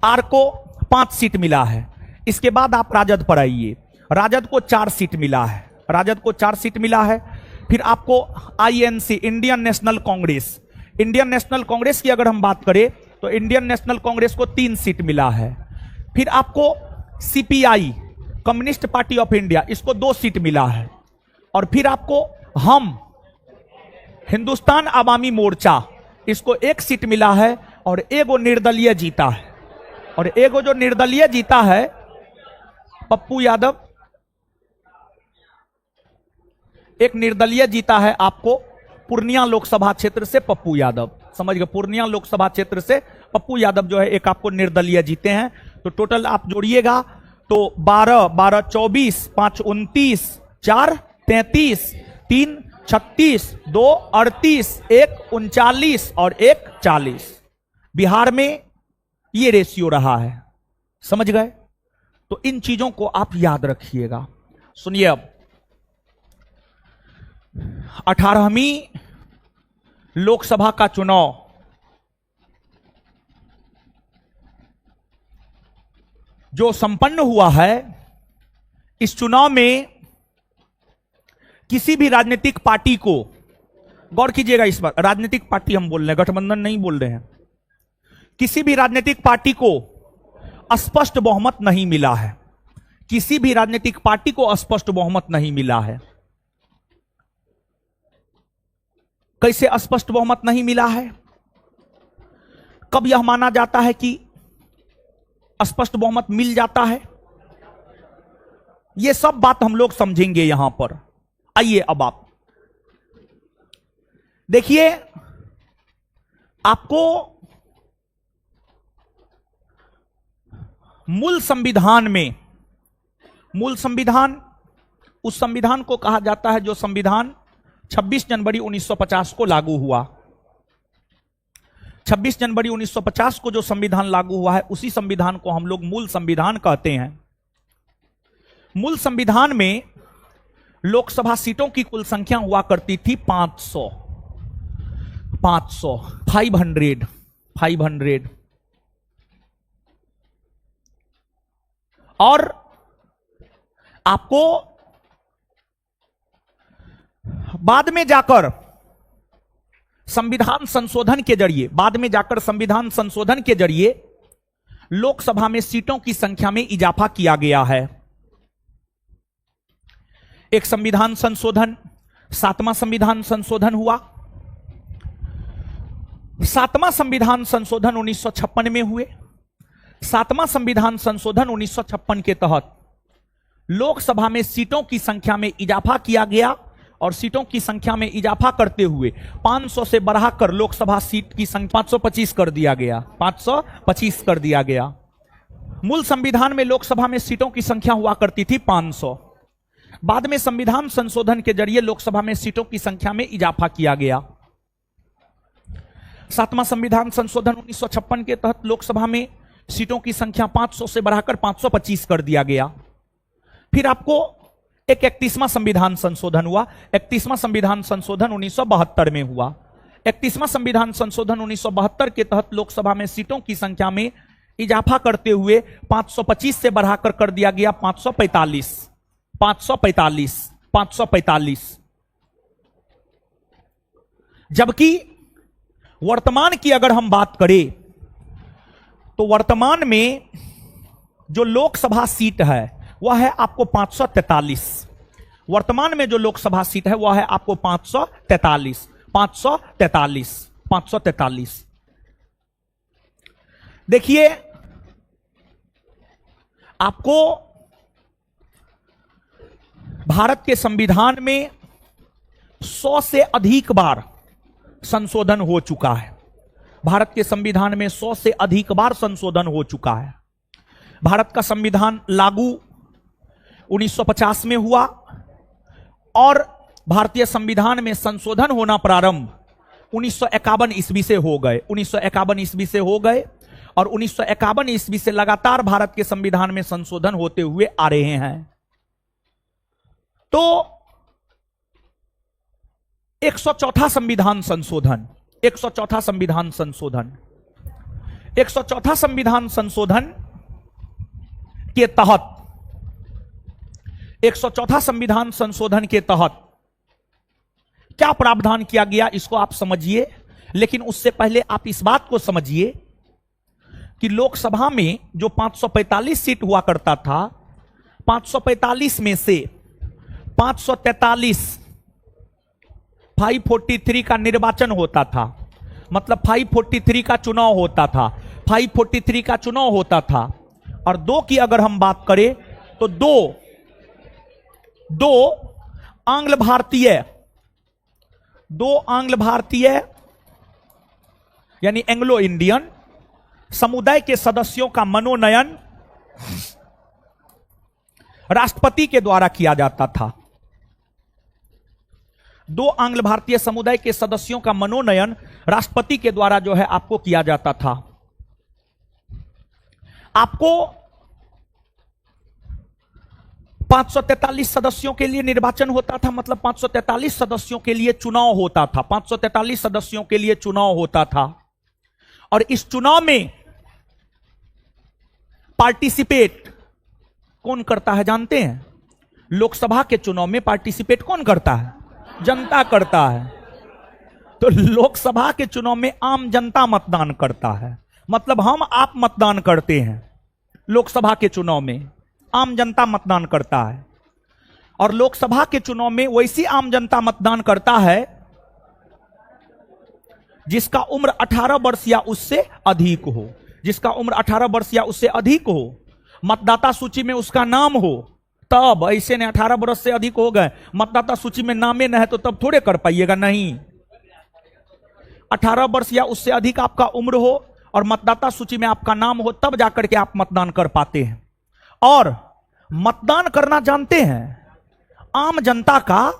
आर को 5 सीट मिला है। इसके बाद आप राजद पर आइए, राजद को 4 सीट मिला है। फिर आपको आईएनसी इंडियन नेशनल कांग्रेस की अगर हम बात करें तो इंडियन नेशनल कांग्रेस को 3 सीट मिला है। फिर आपको CPI communist party of India, इसको 2 सीट मिला है। और फिर आपको हम हिंदुस्तान आवामी मोर्चा, इसको 1 सीट मिला है और एगो निर्दलीय जीता है। और एगो जो निर्दलीय जीता है पप्पू यादव, एक निर्दलीय जीता है आपको पूर्णिया लोकसभा क्षेत्र से पप्पू यादव, समझ गए? पूर्णिया लोकसभा क्षेत्र से पप्पू यादव जो है एक आपको निर्दलीय जीते हैं। तो टोटल आप जोड़िएगा तो 12, 12, 24, 5, 29, 4, 33, 3, 36, 2, 38, 1, 39 और 1, 40। बिहार में ये रेशियो रहा है, समझ गए? तो इन चीजों को आप याद रखिएगा। सुनिए, अब 18वीं लोकसभा का चुनाव जो संपन्न हुआ है, इस चुनाव में किसी भी राजनीतिक पार्टी को, गौर कीजिएगा इस बार, राजनीतिक पार्टी हम बोल रहे हैं, गठबंधन नहीं बोल रहे हैं, किसी भी राजनीतिक पार्टी को स्पष्ट बहुमत नहीं मिला है। किसी भी राजनीतिक पार्टी को स्पष्ट बहुमत नहीं मिला है। कैसे स्पष्ट बहुमत नहीं मिला है? कब यह माना जाता है कि स्पष्ट बहुमत मिल जाता है? यह सब बात हम लोग समझेंगे यहां पर। आइए अब आप देखिए, आपको मूल संविधान में, मूल संविधान उस संविधान को कहा जाता है जो संविधान 26 जनवरी 1950 को लागू हुआ। 26 जनवरी 1950 को जो संविधान लागू हुआ है, उसी संविधान को हम लोग मूल संविधान कहते हैं। मूल संविधान में लोकसभा सीटों की कुल संख्या हुआ करती थी 500। 500 और आपको बाद में जाकर संविधान संशोधन के जरिए, लोकसभा में सीटों की संख्या में इजाफा किया गया है। एक संविधान संशोधन, 7वां संविधान संशोधन हुआ। 7वां संविधान संशोधन 1956 में हुए। 7वां संविधान संशोधन 1956 के तहत लोकसभा में सीटों की संख्या में इजाफा किया गया और सीटों की संख्या में इजाफा करते हुए 500 से बढ़ाकर लोकसभा सीट की संख्या 525 कर दिया गया। 525 कर दिया गया। मूल संविधान में लोकसभा में सीटों की संख्या हुआ करती थी 500। बाद में संविधान संशोधन के जरिए लोकसभा में सीटों की संख्या में इजाफा किया गया। 7वां संविधान संशोधन 1956 के तहत लोकसभा में सीटों की संख्या 500 से बढ़ाकर 525 कर दिया गया। फिर आपको एक 31वां संविधान संशोधन हुआ। 31वां संविधान संशोधन 1972 में हुआ। 31वां संविधान संशोधन 1972 के तहत लोकसभा में सीटों की संख्या में इजाफा करते हुए 525 से बढ़ाकर कर दिया गया 545। 545। जबकि वर्तमान की अगर हम बात करें तो वर्तमान में जो लोकसभा सीट है वह है आपको 543। वर्तमान में जो लोकसभा सीट है वह है आपको 543। देखिए, आपको भारत के संविधान में 100 से अधिक बार संशोधन हो चुका है। भारत के संविधान में 100 से अधिक बार संशोधन हो चुका है। भारत का संविधान लागू 1950 में हुआ और भारतीय संविधान में संशोधन होना प्रारंभ 1951 ईस्वी से हो गए। 1951 ईस्वी से हो गए और 1951 ईस्वी से लगातार भारत के संविधान में संशोधन होते हुए आ रहे हैं। तो 104 संविधान संशोधन, 104 संविधान संशोधन, 104 संविधान संशोधन के तहत, 104 संविधान संशोधन के तहत क्या प्रावधान किया गया इसको आप समझिए। लेकिन उससे पहले आप इस बात को समझिए कि लोकसभा में जो 545 सीट हुआ करता था, 545 में से 543 543 का निर्वाचन होता था, मतलब 543 का चुनाव होता था। 543 का चुनाव होता था और 2 की अगर हम बात करें तो दो आंग्ल भारतीय यानी एंग्लो इंडियन समुदाय के सदस्यों का मनोनयन राष्ट्रपति के द्वारा किया जाता था। 2 आंग्ल भारतीय समुदाय के सदस्यों का मनोनयन राष्ट्रपति के द्वारा जो है आपको किया जाता था। आपको 543 सदस्यों के लिए निर्वाचन होता था, मतलब 543 सदस्यों के लिए चुनाव होता था। 543 सदस्यों के लिए चुनाव होता था और इस चुनाव में पार्टिसिपेट कौन करता है जानते हैं? लोकसभा के चुनाव में पार्टिसिपेट कौन करता है? जनता करता है। तो लोकसभा के चुनाव में आम जनता मतदान करता है, मतलब हम आप मतदान करते हैं। लोकसभा के चुनाव में आम जनता मतदान करता है, और लोकसभा के चुनाव में वैसी आम जनता मतदान करता है जिसका उम्र 18 वर्ष या उससे अधिक हो। जिसका उम्र 18 वर्ष या उससे अधिक हो, मतदाता सूची में उसका नाम हो, तब। ऐसे ने 18 वर्ष से अधिक हो गए, मतदाता सूची में नामे न है, तो तब थोड़े कर पाइएगा। नहीं, 18 वर्ष या उससे अधिक आपका उम्र हो और मतदाता सूची में आपका नाम हो, तब जाकर के आप मतदान कर पाते हैं। और मतदान करना जानते हैं, आम जनता का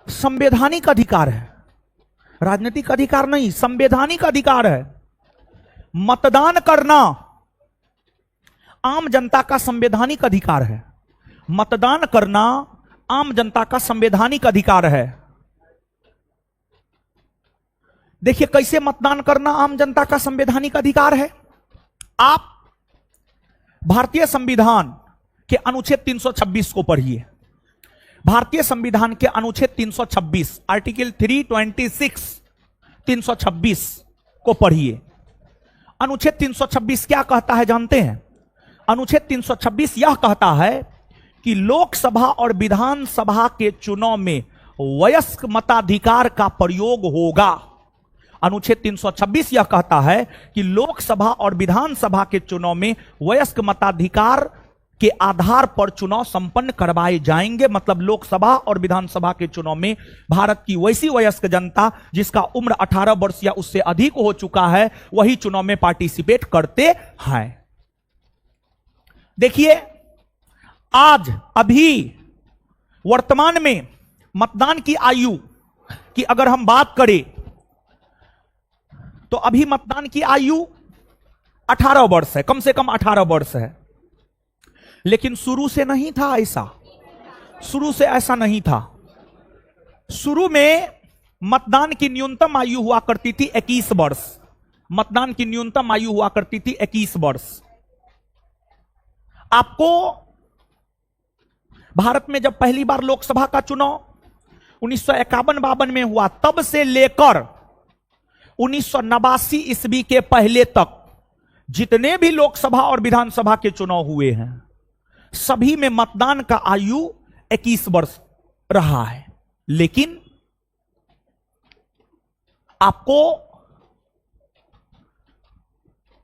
संवैधानिक अधिकार है, राजनीतिक अधिकार नहीं, संवैधानिक अधिकार है। मतदान करना आम जनता का संवैधानिक अधिकार है। मतदान करना आम जनता का संवैधानिक अधिकार है। देखिए कैसे मतदान करना आम जनता का संवैधानिक अधिकार है। आप भारतीय संविधान के अनुच्छेद 326 को पढ़िए। भारतीय संविधान के अनुच्छेद 326, आर्टिकल 326, 326 को पढ़िए। अनुच्छेद 326 क्या कहता है जानते हैं? अनुच्छेद 326 यह कहता है कि लोकसभा और विधानसभा के चुनाव में वयस्क मताधिकार का प्रयोग होगा। अनुच्छेद 326 यह कहता है कि लोकसभा और विधानसभा के चुनाव में वयस्क मताधिकार के आधार पर चुनाव संपन्न करवाए जाएंगे। मतलब लोकसभा और विधानसभा के चुनाव में भारत की वैसी वयस्क जनता जिसका उम्र 18 वर्ष या उससे अधिक हो चुका है, वही चुनाव में पार्टिसिपेट करते हैं। देखिए, आज अभी वर्तमान में मतदान की आयु की अगर हम बात करें तो अभी मतदान की आयु 18 वर्ष है, कम से कम 18 वर्ष है। लेकिन शुरू से नहीं था ऐसा, शुरू से ऐसा नहीं था। शुरू में मतदान की न्यूनतम आयु हुआ करती थी 21 वर्ष। मतदान की न्यूनतम आयु हुआ करती थी 21 वर्ष। आपको भारत में जब पहली बार लोकसभा का चुनाव 1951-52 में हुआ, तब से लेकर 1989 ईस्वी के पहले तक जितने भी लोकसभा और विधानसभा के चुनाव हुए हैं, सभी में मतदान का आयु 21 वर्ष रहा है। लेकिन आपको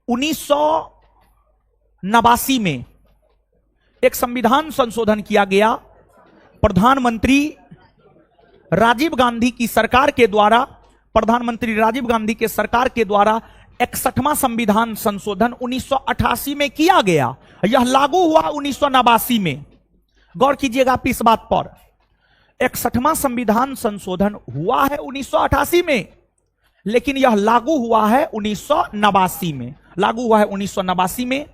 1989 में एक संविधान संशोधन किया गया। प्रधानमंत्री राजीव गांधी की सरकार के द्वारा, प्रधानमंत्री राजीव गांधी के सरकार के द्वारा 61वां संविधान संशोधन 1988 में किया गया। यह लागू हुआ 1989 में। गौर कीजिएगा आप इस बात पर, 61वां संविधान संशोधन हुआ है 1988 में, लेकिन यह लागू हुआ है 1989 में। लागू हुआ है 1989 में,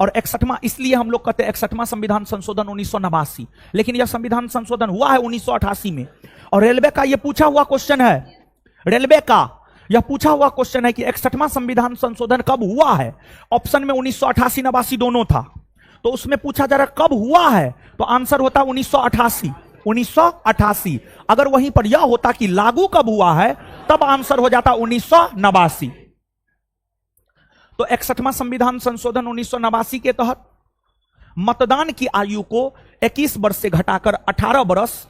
और 61वां इसलिए हम लोग कहते हैं 61वां संविधान संशोधन 1989, लेकिन यह संविधान संशोधन हुआ है 1988 में। और रेलवे का यह पूछा हुआ क्वेश्चन है, रेलवे का यह पूछा हुआ क्वेश्चन है कि 61वां संविधान संशोधन कब हुआ है। ऑप्शन में 1988 89 दोनों था, तो उसमें पूछा जा रहा कब हुआ है, तो आंसर होता 1988। 1988 अगर वहीं पर यह होता कि लागू कब हुआ है, तब आंसर हो जाता 1989। तो 61वां संविधान संशोधन 1989 के तहत मतदान की आयु को 21 वर्ष से घटाकर 18 वर्ष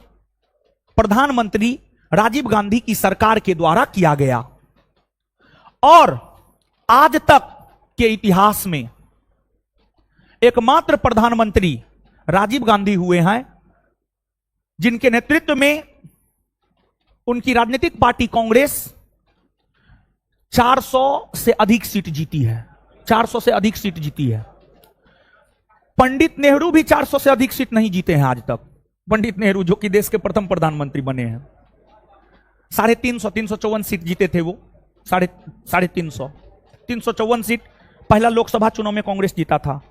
प्रधानमंत्री राजीव गांधी की सरकार के द्वारा किया गया। और आज तक के इतिहास में एकमात्र प्रधानमंत्री राजीव गांधी हुए हैं जिनके नेतृत्व में उनकी राजनीतिक पार्टी कांग्रेस 400 से अधिक सीट जीती है। 400 से अधिक सीट जीती है। पंडित नेहरू भी 400 से अधिक सीट नहीं जीते हैं आज तक। पंडित नेहरू जो कि देश के प्रथम प्रधानमंत्री बने हैं, 350 354 सीट जीते थे वो। 350 354 सीट पहला लोकसभा चुनाव में कांग्रेस जीता था।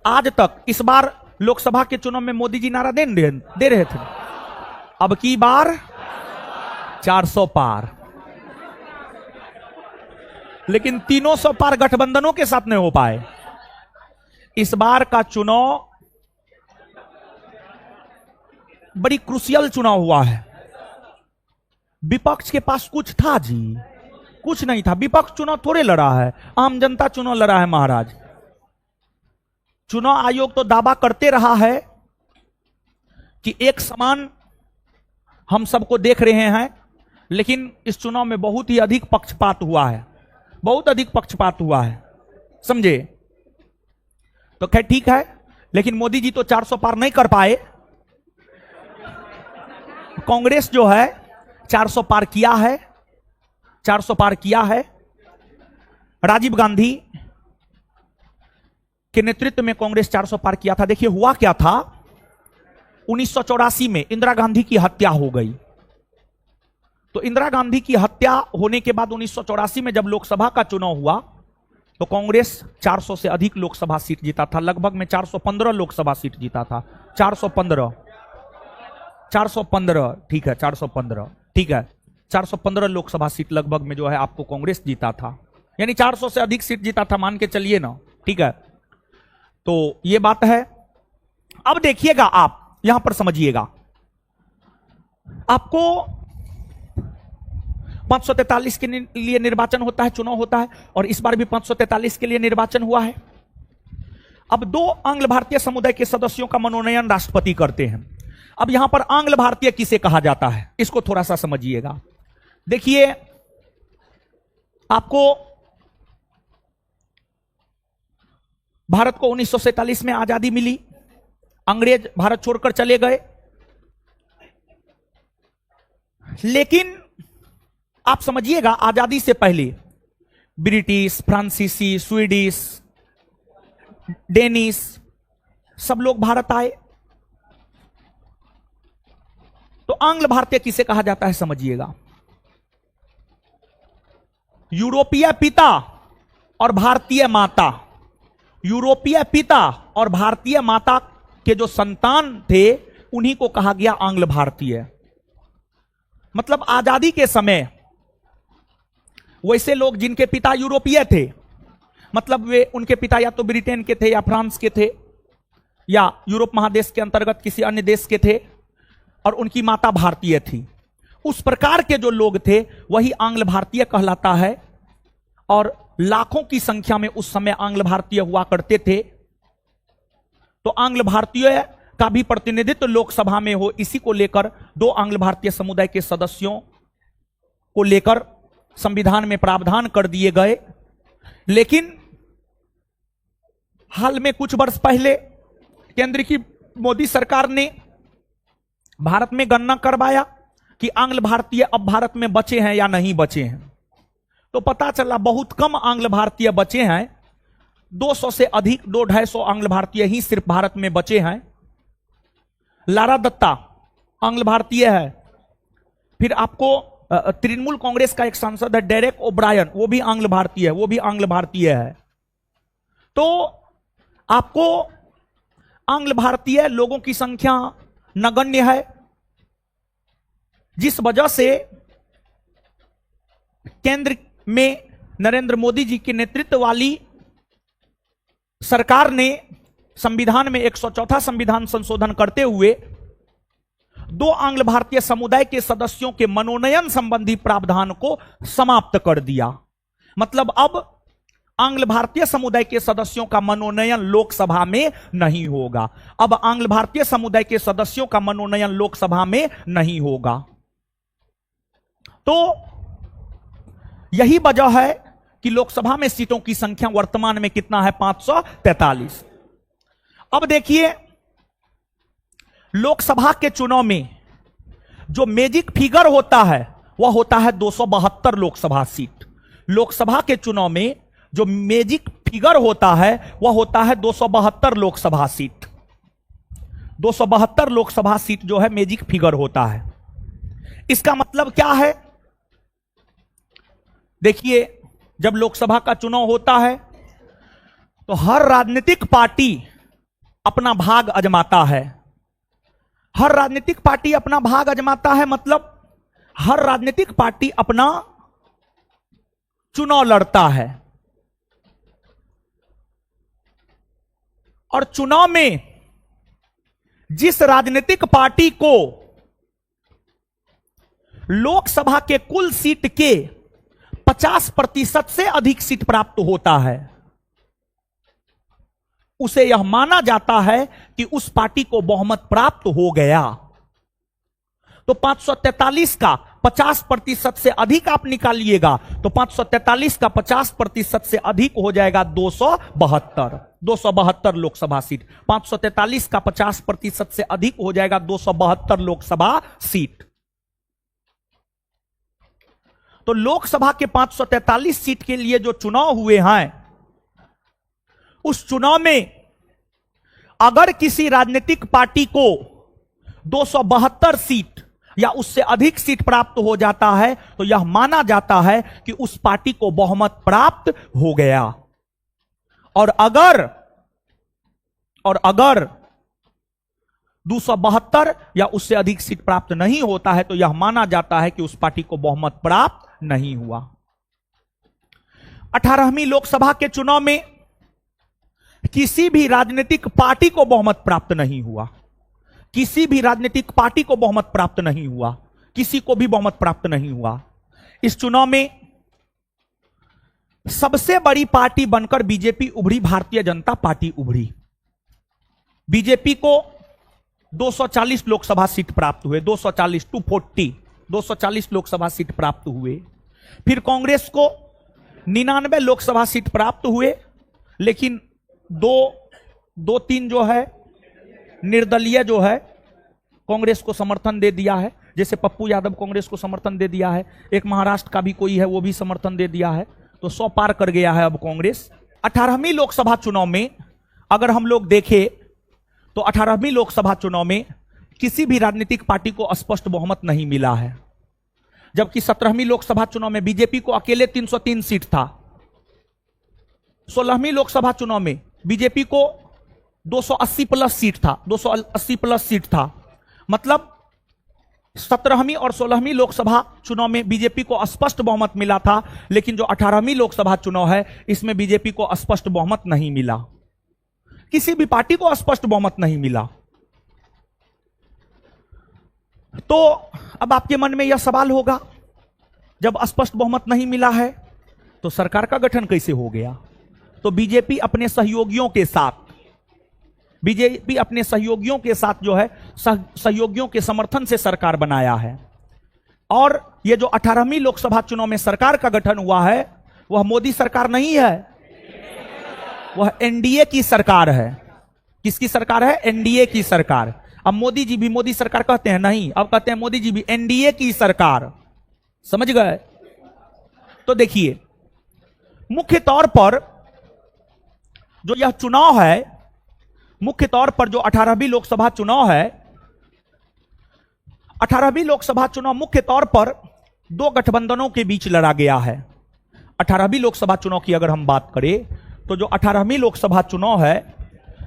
आज तक इस बार लोकसभा के चुनाव में मोदी जी नारा दे रहे थे, अब की बार 400 पार, लेकिन 300 पार गठबंधनों के साथ नहीं हो पाए। इस बार का चुनाव बड़ी क्रूशियल चुनाव हुआ है। विपक्ष के पास कुछ था जी? कुछ नहीं था। विपक्ष चुनाव थोड़े लड़ा है, आम जनता चुनाव लड़ा है महाराज। चुनाव आयोग तो दावा करते रहा है कि एक समान हम सबको देख रहे हैं, लेकिन इस चुनाव में बहुत ही अधिक पक्षपात हुआ है, बहुत अधिक पक्षपात हुआ है, समझे? तो खैर ठीक है, लेकिन मोदी जी तो 400 पार नहीं कर पाए। कांग्रेस जो है 400 पार किया है, 400 पार किया है। राजीव गांधी के नेतृत्व में कांग्रेस 400 पार किया था। देखिए हुआ क्या था, 1984 में इंदिरा गांधी की हत्या हो गई। तो इंदिरा गांधी की हत्या होने के बाद 1984 में जब लोकसभा का चुनाव हुआ तो कांग्रेस 400 से अधिक लोकसभा सीट जीता था, लगभग में 415 लोकसभा सीट जीता था। 415 ठीक है, 415 ठीक है, 415 लोकसभा सीट लगभग में जो है आपको कांग्रेस जीता था, यानी 400 से अधिक सीट जीता था, मान के चलिए ना, ठीक है। तो ये बात है। अब देखिएगा, आप यहां पर समझिएगा, आपको 543 के लिए निर्वाचन होता है, चुनाव होता है, और इस बार भी 543 के लिए निर्वाचन हुआ है। अब 2 आंग्ल भारतीय समुदाय के सदस्यों का मनोनयन राष्ट्रपति करते हैं। अब यहां पर आंग्ल भारतीय किसे कहा जाता है, इसको थोड़ा सा समझिएगा। देखिए, आपको भारत को 1947 में आजादी मिली, अंग्रेज भारत छोड़कर चले गए, लेकिन आप समझिएगा आजादी से पहले ब्रिटिश, फ्रांसीसी, स्वीडिश, डेनिश सब लोग भारत आए। तो आंग्ल भारतीय किसे कहा जाता है समझिएगा। यूरोपीय पिता और भारतीय माता, यूरोपीय पिता और भारतीय माता के जो संतान थे उन्हीं को कहा गया आंग्ल भारतीय। मतलब आजादी के समय वैसे लोग जिनके पिता यूरोपीय थे, मतलब वे उनके पिता या तो ब्रिटेन के थे या फ्रांस के थे या यूरोप महादेश के अंतर्गत किसी अन्य देश के थे, और उनकी माता भारतीय थी, उस प्रकार के जो लोग थे वही आंग्ल भारतीय कहलाता है। और लाखों की संख्या में उस समय आंग्ल भारतीय हुआ करते थे। तो आंग्ल भारतीय का भी प्रतिनिधित्व लोकसभा में हो, इसी को लेकर 2 आंग्ल भारतीय समुदाय के सदस्यों को लेकर संविधान में प्रावधान कर दिए गए। लेकिन हाल में कुछ वर्ष पहले केंद्र की मोदी सरकार ने भारत में गणना करवाया कि आंग्ल भारतीय अब भारत में बचे हैं या नहीं बचे हैं। तो पता चला बहुत कम आंग्ल भारतीय बचे हैं, 200 से अधिक, 200-250 आंग्ल भारतीय ही सिर्फ भारत में बचे हैं। लारा दत्ता आंग्ल भारतीय है। फिर आपको तृणमूल कांग्रेस का एक सांसद है डेरेक ओब्रायन, वो भी आंग्ल भारतीय है, वो भी आंग्ल भारतीय है। तो आपको आंग्ल भारतीय लोगों की संख्या नगण्य है, जिस वजह से केंद्र में नरेंद्र मोदी जी के नेतृत्व वाली सरकार ने संविधान में 104वां संविधान संशोधन करते हुए 2 आंग्ल भारतीय समुदाय के सदस्यों के मनोनयन संबंधी प्रावधान को समाप्त कर दिया। मतलब अब आंग्ल भारतीय समुदाय के सदस्यों का मनोनयन लोकसभा में नहीं होगा। अब आंग्ल भारतीय समुदाय के सदस्यों का मनोनयन लोकसभा में नहीं होगा। तो यही वजह है कि लोकसभा में सीटों की संख्या वर्तमान में कितना है, 543। अब देखिए, लोकसभा के चुनाव में जो मैजिक फिगर होता है वह होता है 272 लोकसभा सीट। लोकसभा के चुनाव में जो मैजिक फिगर होता है वह होता है 272 लोकसभा सीट। 272 लोकसभा सीट जो है मैजिक फिगर होता है। इसका मतलब क्या है? देखिए, जब लोकसभा का चुनाव होता है तो हर राजनीतिक पार्टी अपना भाग आजमाता है। हर राजनीतिक पार्टी अपना भाग आजमाता है, मतलब हर राजनीतिक पार्टी अपना चुनाव लड़ता है। और चुनाव में जिस राजनीतिक पार्टी को लोकसभा के कुल सीट के 50% से अधिक सीट प्राप्त होता है, उसे यह माना जाता है कि उस पार्टी को बहुमत प्राप्त हो गया। तो 543 का 50% से अधिक आप निकालिएगा तो 543 का 50% से अधिक हो जाएगा 272 लोकसभा सीट। 543 का 50% से अधिक हो जाएगा 272 लोकसभा सीट। तो लोकसभा के 543 सीट के लिए जो चुनाव हुए हैं, उस चुनाव में अगर किसी राजनीतिक पार्टी को 272 सीट या उससे अधिक सीट प्राप्त हो जाता है तो यह माना जाता है कि उस पार्टी को बहुमत प्राप्त हो गया। और अगर 272 या उससे अधिक सीट प्राप्त नहीं होता है तो यह माना जाता है कि उस पार्टी को बहुमत प्राप्त नहीं हुआ। 18वीं लोकसभा के चुनाव में किसी भी राजनीतिक पार्टी को बहुमत प्राप्त नहीं हुआ। किसी भी राजनीतिक पार्टी को बहुमत प्राप्त नहीं हुआ, किसी को भी बहुमत प्राप्त नहीं हुआ। इस चुनाव में सबसे बड़ी पार्टी बनकर बीजेपी उभरी, भारतीय जनता पार्टी उभरी। बीजेपी को 240 लोकसभा सीट प्राप्त हुए, 240 240 लोकसभा सीट प्राप्त हुए। फिर कांग्रेस को 99 लोकसभा सीट प्राप्त हुए, लेकिन दो तीन जो है निर्दलीय जो है कांग्रेस को समर्थन दे दिया है। जैसे पप्पू यादव कांग्रेस को समर्थन दे दिया है, एक महाराष्ट्र का भी कोई है वो भी समर्थन दे दिया है, तो 100 पार कर गया है अब कांग्रेस। 18वीं लोकसभा चुनाव में अगर हम लोग देखें तो 18वीं लोकसभा चुनाव में किसी भी राजनीतिक पार्टी को स्पष्ट बहुमत नहीं मिला है, जबकि 17वीं लोकसभा चुनाव में बीजेपी को अकेले 303 सीट था। 16वीं लोकसभा चुनाव में बीजेपी को 280 प्लस सीट था, 280 प्लस सीट था। मतलब 17वीं और 16वीं लोकसभा चुनाव में बीजेपी को स्पष्ट बहुमत मिला था, लेकिन जो 18वीं लोकसभा चुनाव है इसमें बीजेपी को स्पष्ट बहुमत नहीं मिला, किसी भी पार्टी को स्पष्ट बहुमत नहीं मिला। तो अब आपके मन में यह सवाल होगा, जब स्पष्ट बहुमत नहीं मिला है तो सरकार का गठन कैसे हो गया? तो बीजेपी अपने सहयोगियों के साथ जो है सहयोगियों के समर्थन से सरकार बनाया है। और ये जो 18वीं लोकसभा चुनाव में सरकार का गठन हुआ है वह मोदी सरकार नहीं है, वह एनडीए की सरकार है। किसकी सरकार है? एनडीए की सरकार। अब मोदी जी भी मोदी सरकार कहते हैं नहीं, अब कहते हैं मोदी जी भी एनडीए की सरकार। समझ गए? तो देखिए, मुख्य तौर पर जो यह चुनाव है, मुख्य तौर पर जो 18वीं लोकसभा चुनाव है, 18वीं लोकसभा चुनाव मुख्य तौर पर दो गठबंधनों के बीच लड़ा गया है। 18वीं लोकसभा चुनाव की अगर हम बात करें तो जो 18वीं लोकसभा चुनाव है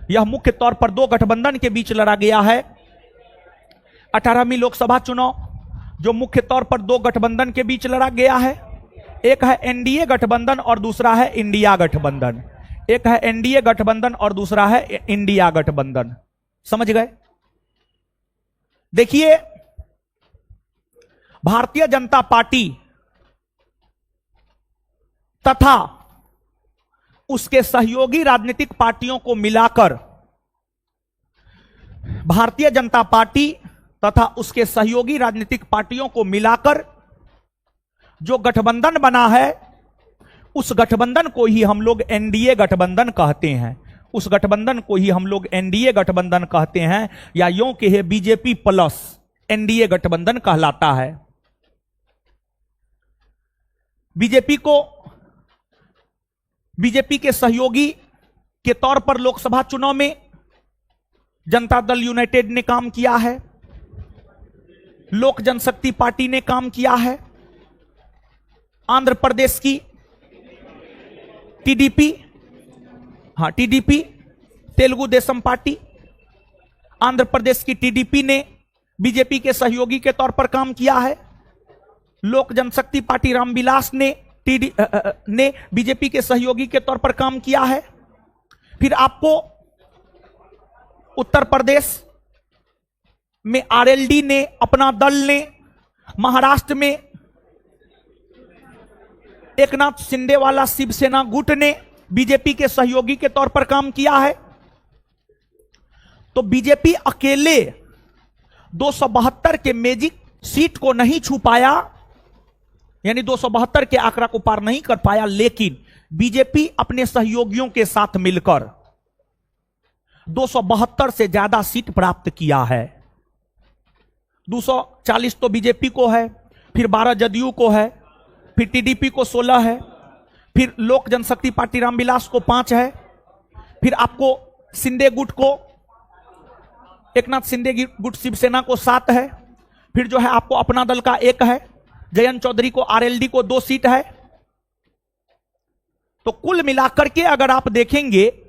यह मुख्य तौर पर दो गठबंधन के बीच लड़ा गया है। 18वीं लोकसभा चुनाव जो मुख्य तौर पर दो गठबंधन के बीच लड़ा गया है, एक है एनडीए गठबंधन और दूसरा है इंडिया गठबंधन। एक है एनडीए गठबंधन और दूसरा है इंडिया गठबंधन। समझ गए? देखिए, भारतीय जनता पार्टी तथा उसके सहयोगी राजनीतिक पार्टियों को मिलाकर, भारतीय जनता पार्टी तथा उसके सहयोगी राजनीतिक पार्टियों को मिलाकर जो गठबंधन बना है, उस गठबंधन को ही हम लोग एनडीए गठबंधन कहते हैं। उस गठबंधन को ही हम लोग एनडीए गठबंधन कहते हैं, या यूं कहे बीजेपी प्लस एनडीए गठबंधन कहलाता है। बीजेपी के सहयोगी के तौर पर लोकसभा चुनाव में जनता दल यूनाइटेड ने काम किया है, लोक जनशक्ति पार्टी ने काम किया है, आंध्र प्रदेश की टीडीपी, तेलुगु देशम पार्टी, आंध्र प्रदेश की टीडीपी ने बीजेपी के सहयोगी के तौर पर काम किया है। लोक जनशक्ति पार्टी रामविलास ने बीजेपी के सहयोगी के तौर पर काम किया है। फिर आपको उत्तर प्रदेश में आरएलडी ने, अपना दल ने, महाराष्ट्र में एकनाथ शिंदे वाला शिवसेना गुट ने बीजेपी के सहयोगी के तौर पर काम किया है। तो बीजेपी अकेले 272 के मैजिक सीट को नहीं छू पाया, यानी 272 के आंकड़ा को पार नहीं कर पाया, लेकिन बीजेपी अपने सहयोगियों के साथ मिलकर 272 से ज्यादा सीट प्राप्त किया है। 240 तो बीजेपी को है, फिर 12 जदयू को है, फिर टीडीपी को 16 है, फिर लोक जनशक्ति पार्टी रामविलास को 5 है, फिर आपको शिंदे गुट को, एकनाथ शिंदे गुट शिवसेना को 7 है, फिर जो है आपको अपना दल का 1 है, जयंत चौधरी को आरएलडी को 2 सीट है। तो कुल मिलाकर के अगर आप देखेंगे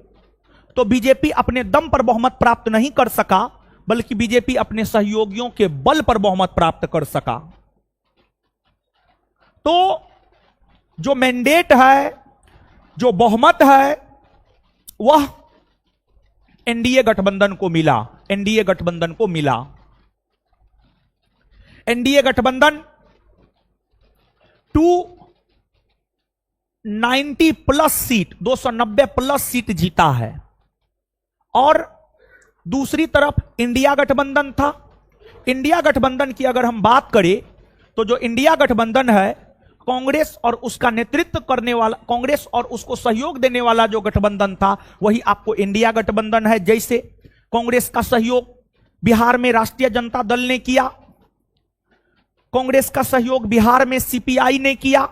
तो बीजेपी अपने दम पर बहुमत प्राप्त नहीं कर सका, बल्कि बीजेपी अपने सहयोगियों के बल पर बहुमत प्राप्त कर सका। तो जो मैंडेट है, जो बहुमत है, वह एनडीए गठबंधन को मिला। एनडीए गठबंधन को मिला। एनडीए गठबंधन 290 प्लस सीट, 290 प्लस सीट जीता है। और दूसरी तरफ इंडिया गठबंधन था। इंडिया गठबंधन की अगर हम बात करें तो जो इंडिया गठबंधन है, कांग्रेस और उसका नेतृत्व करने वाला, कांग्रेस और उसको सहयोग देने वाला जो गठबंधन था, वही आपको इंडिया गठबंधन है। जैसे कांग्रेस का सहयोग बिहार में राष्ट्रीय जनता दल ने किया, कांग्रेस का सहयोग बिहार में सीपीआई ने किया,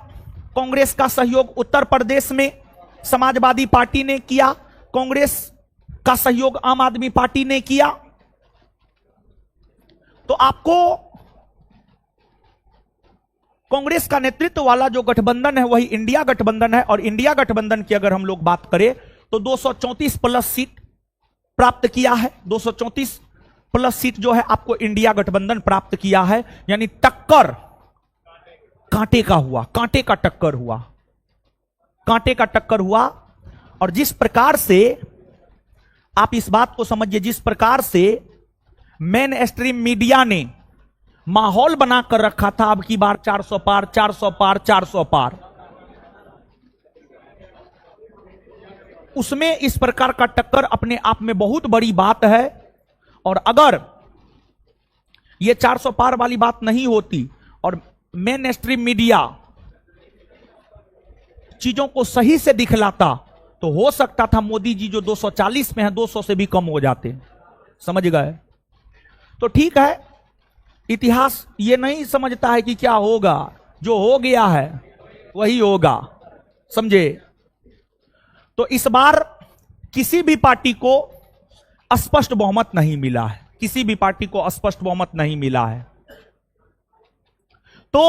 कांग्रेस का सहयोग उत्तर प्रदेश में समाजवादी पार्टी ने किया, कांग्रेस का सहयोग आम आदमी पार्टी ने किया। तो आपको कांग्रेस का नेतृत्व वाला जो गठबंधन है वही इंडिया गठबंधन है। और इंडिया गठबंधन की अगर हम लोग बात करें तो 234 प्लस सीट प्राप्त किया है। 234 प्लस सीट जो है आपको इंडिया गठबंधन प्राप्त किया है। यानी टक्कर कांटे का हुआ, कांटे का टक्कर हुआ, कांटे का टक्कर हुआ। और जिस प्रकार से आप इस बात को समझिए, जिस प्रकार से मेन स्ट्रीम मीडिया ने माहौल बनाकर रखा था अब की बार 400 पार, 400 पार, 400 पार, उसमें इस प्रकार का टक्कर अपने आप में बहुत बड़ी बात है। और अगर यह 400 पार वाली बात नहीं होती और मेन स्ट्रीम मीडिया चीजों को सही से दिखलाता, तो हो सकता था मोदी जी जो 240 में है 200 से भी कम हो जाते। समझ गए? तो ठीक है, इतिहास ये नहीं समझता है कि क्या होगा, जो हो गया है वही होगा। समझे? तो इस बार किसी भी पार्टी को स्पष्ट बहुमत नहीं मिला है, किसी भी पार्टी को स्पष्ट बहुमत नहीं मिला है। तो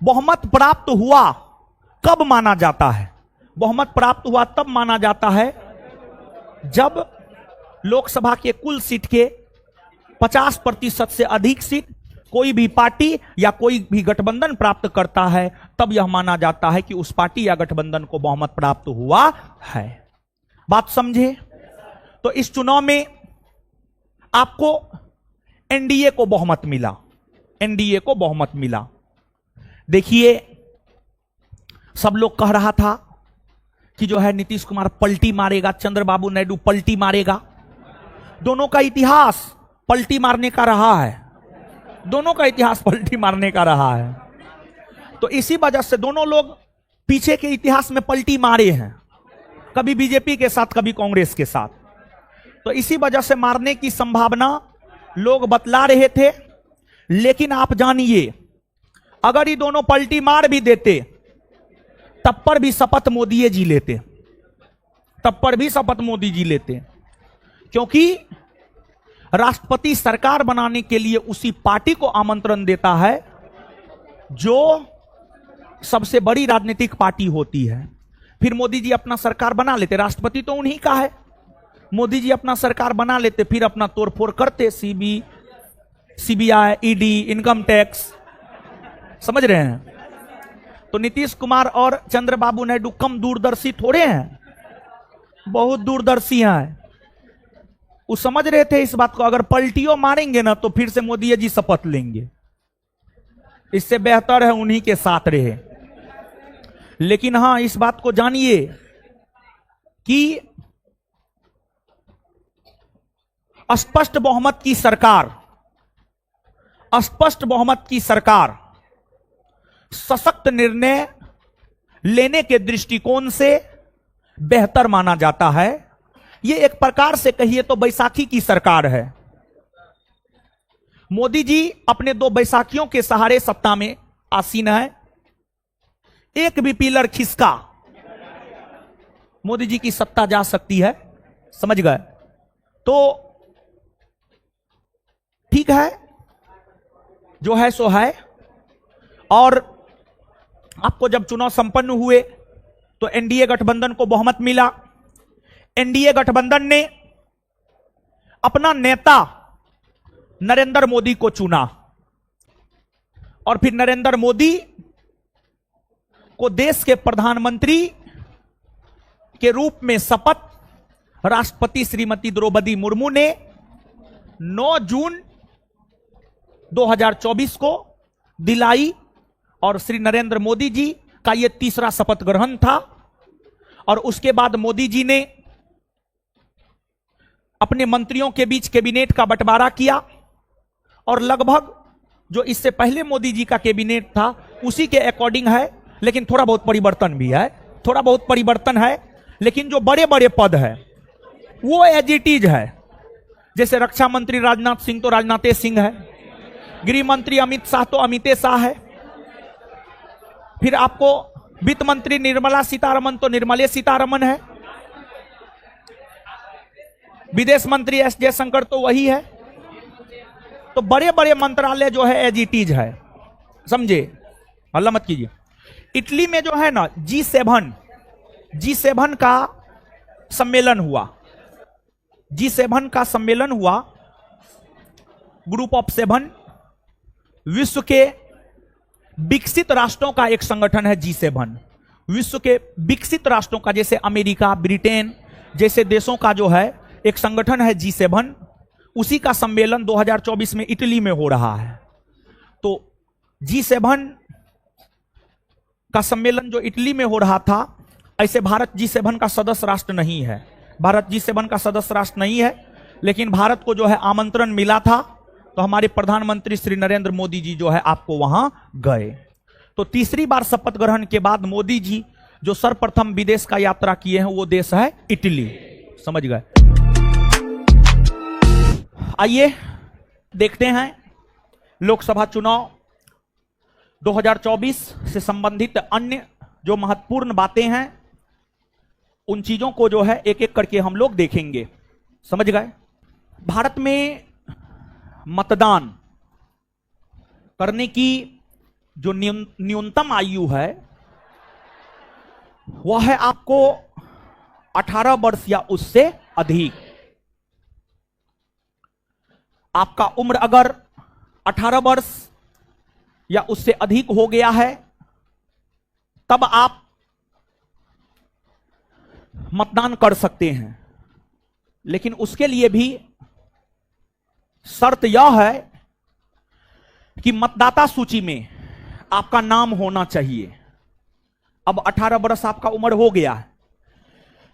बहुमत प्राप्त हुआ कब माना जाता है? बहुमत प्राप्त हुआ तब माना जाता है जब लोकसभा के कुल सीट के 50% से अधिक सीट कोई भी पार्टी या कोई भी गठबंधन प्राप्त करता है, तब यह माना जाता है कि उस पार्टी या गठबंधन को बहुमत प्राप्त हुआ है। बात समझे? तो इस चुनाव में आपको एनडीए को बहुमत मिला, एनडीए को बहुमत मिला। देखिए, सब लोग कह रहा था कि जो है नीतीश कुमार पलटी मारेगा, चंद्रबाबू नायडू पलटी मारेगा। दोनों का इतिहास पलटी मारने का रहा है, दोनों का इतिहास पलटी मारने का रहा है। तो इसी वजह से दोनों लोग पीछे के इतिहास में पलटी मारे हैं, कभी बीजेपी के साथ, कभी कांग्रेस के साथ। तो इसी वजह से मारने की संभावना लोग बतला रहे थे। लेकिन आप जानिए, अगर ये दोनों पलटी मार भी देते तब पर भी शपथ मोदी जी लेते, तब पर भी शपथ मोदी जी लेते, क्योंकि राष्ट्रपति सरकार बनाने के लिए उसी पार्टी को आमंत्रण देता है जो सबसे बड़ी राजनीतिक पार्टी होती है। फिर मोदी जी अपना सरकार बना लेते, राष्ट्रपति तो उन्हीं का है, मोदी जी अपना सरकार बना लेते, फिर अपना तोड़फोड़ करते, सीबीआई, ईडी, इनकम टैक्स। समझ रहे हैं? तो नीतीश कुमार और चंद्रबाबू नायडू कम दूरदर्शी थोड़े हैं, बहुत दूरदर्शी हैं। वो समझ रहे थे इस बात को, अगर पलटियों मारेंगे ना तो फिर से मोदी जी शपथ लेंगे, इससे बेहतर है उन्हीं के साथ रहे। लेकिन हां, इस बात को जानिए कि स्पष्ट बहुमत की सरकार, स्पष्ट बहुमत की सरकार सशक्त निर्णय लेने के दृष्टिकोण से बेहतर माना जाता है। यह एक प्रकार से कहिए तो बैसाखी की सरकार है। मोदी जी अपने 2 बैसाखियों के सहारे सत्ता में आसीन है। एक भी पिलर खिसका मोदी जी की सत्ता जा सकती है, समझ गए? तो ठीक है, जो है सो है। और आपको जब चुनाव संपन्न हुए तो एनडीए गठबंधन को बहुमत मिला। एनडीए गठबंधन ने अपना नेता नरेंद्र मोदी को चुना और फिर नरेंद्र मोदी को देश के प्रधानमंत्री के रूप में शपथ राष्ट्रपति श्रीमती द्रौपदी मुर्मू ने 9 जून 2024 को दिलाई। और श्री नरेंद्र मोदी जी का यह तीसरा शपथ ग्रहण था। और उसके बाद मोदी जी ने अपने मंत्रियों के बीच कैबिनेट का बंटवारा किया और लगभग जो इससे पहले मोदी जी का कैबिनेट था उसी के अकॉर्डिंग है, लेकिन थोड़ा बहुत परिवर्तन भी है, थोड़ा बहुत परिवर्तन है। लेकिन जो बड़े बड़े पद है वो एज इट इज है। जैसे रक्षा मंत्री राजनाथ सिंह तो राजनाथ सिंह है, गृह मंत्री अमित शाह तो अमित शाह है, फिर आपको वित्त मंत्री निर्मला सीतारमण तो निर्मले सीतारमण है, विदेश मंत्री एस जयशंकर तो वही है। तो बड़े बड़े मंत्रालय जो है एज इट इज है, समझे, हल्ला मत कीजिए। इटली में जो है ना G7 का सम्मेलन हुआ, G7 का सम्मेलन हुआ, ग्रुप ऑफ 7, विश्व के विकसित राष्ट्रों का एक संगठन है G7। विश्व के विकसित राष्ट्रों का, जैसे अमेरिका, ब्रिटेन जैसे देशों का जो है एक संगठन है G7। उसी का सम्मेलन 2024 में इटली में हो रहा है। तो G7 का सम्मेलन जो इटली में हो रहा था, ऐसे भारत G7 का सदस्य राष्ट्र नहीं है, भारत G7 का सदस्य राष्ट्र नहीं है, लेकिन भारत को जो है आमंत्रण मिला था तो हमारे प्रधानमंत्री श्री नरेंद्र मोदी जी जो है आपको वहां गए। तो तीसरी बार शपथ ग्रहण के बाद मोदी जी जो सर्वप्रथम विदेश का यात्रा किए हैं वो देश है इटली, समझ गए? आइए देखते हैं लोकसभा चुनाव 2024 से संबंधित अन्य जो महत्वपूर्ण बातें हैं उन चीजों को जो है एक एक करके हम लोग देखेंगे, समझ गए? भारत में मतदान करने की जो न्यूनतम आयु है वह है आपको 18 वर्ष या उससे अधिक। आपका उम्र अगर 18 वर्ष या उससे अधिक हो गया है तब आप मतदान कर सकते हैं। लेकिन उसके लिए भी शर्त यह है कि मतदाता सूची में आपका नाम होना चाहिए। अब 18 वर्ष आपका उम्र हो गया है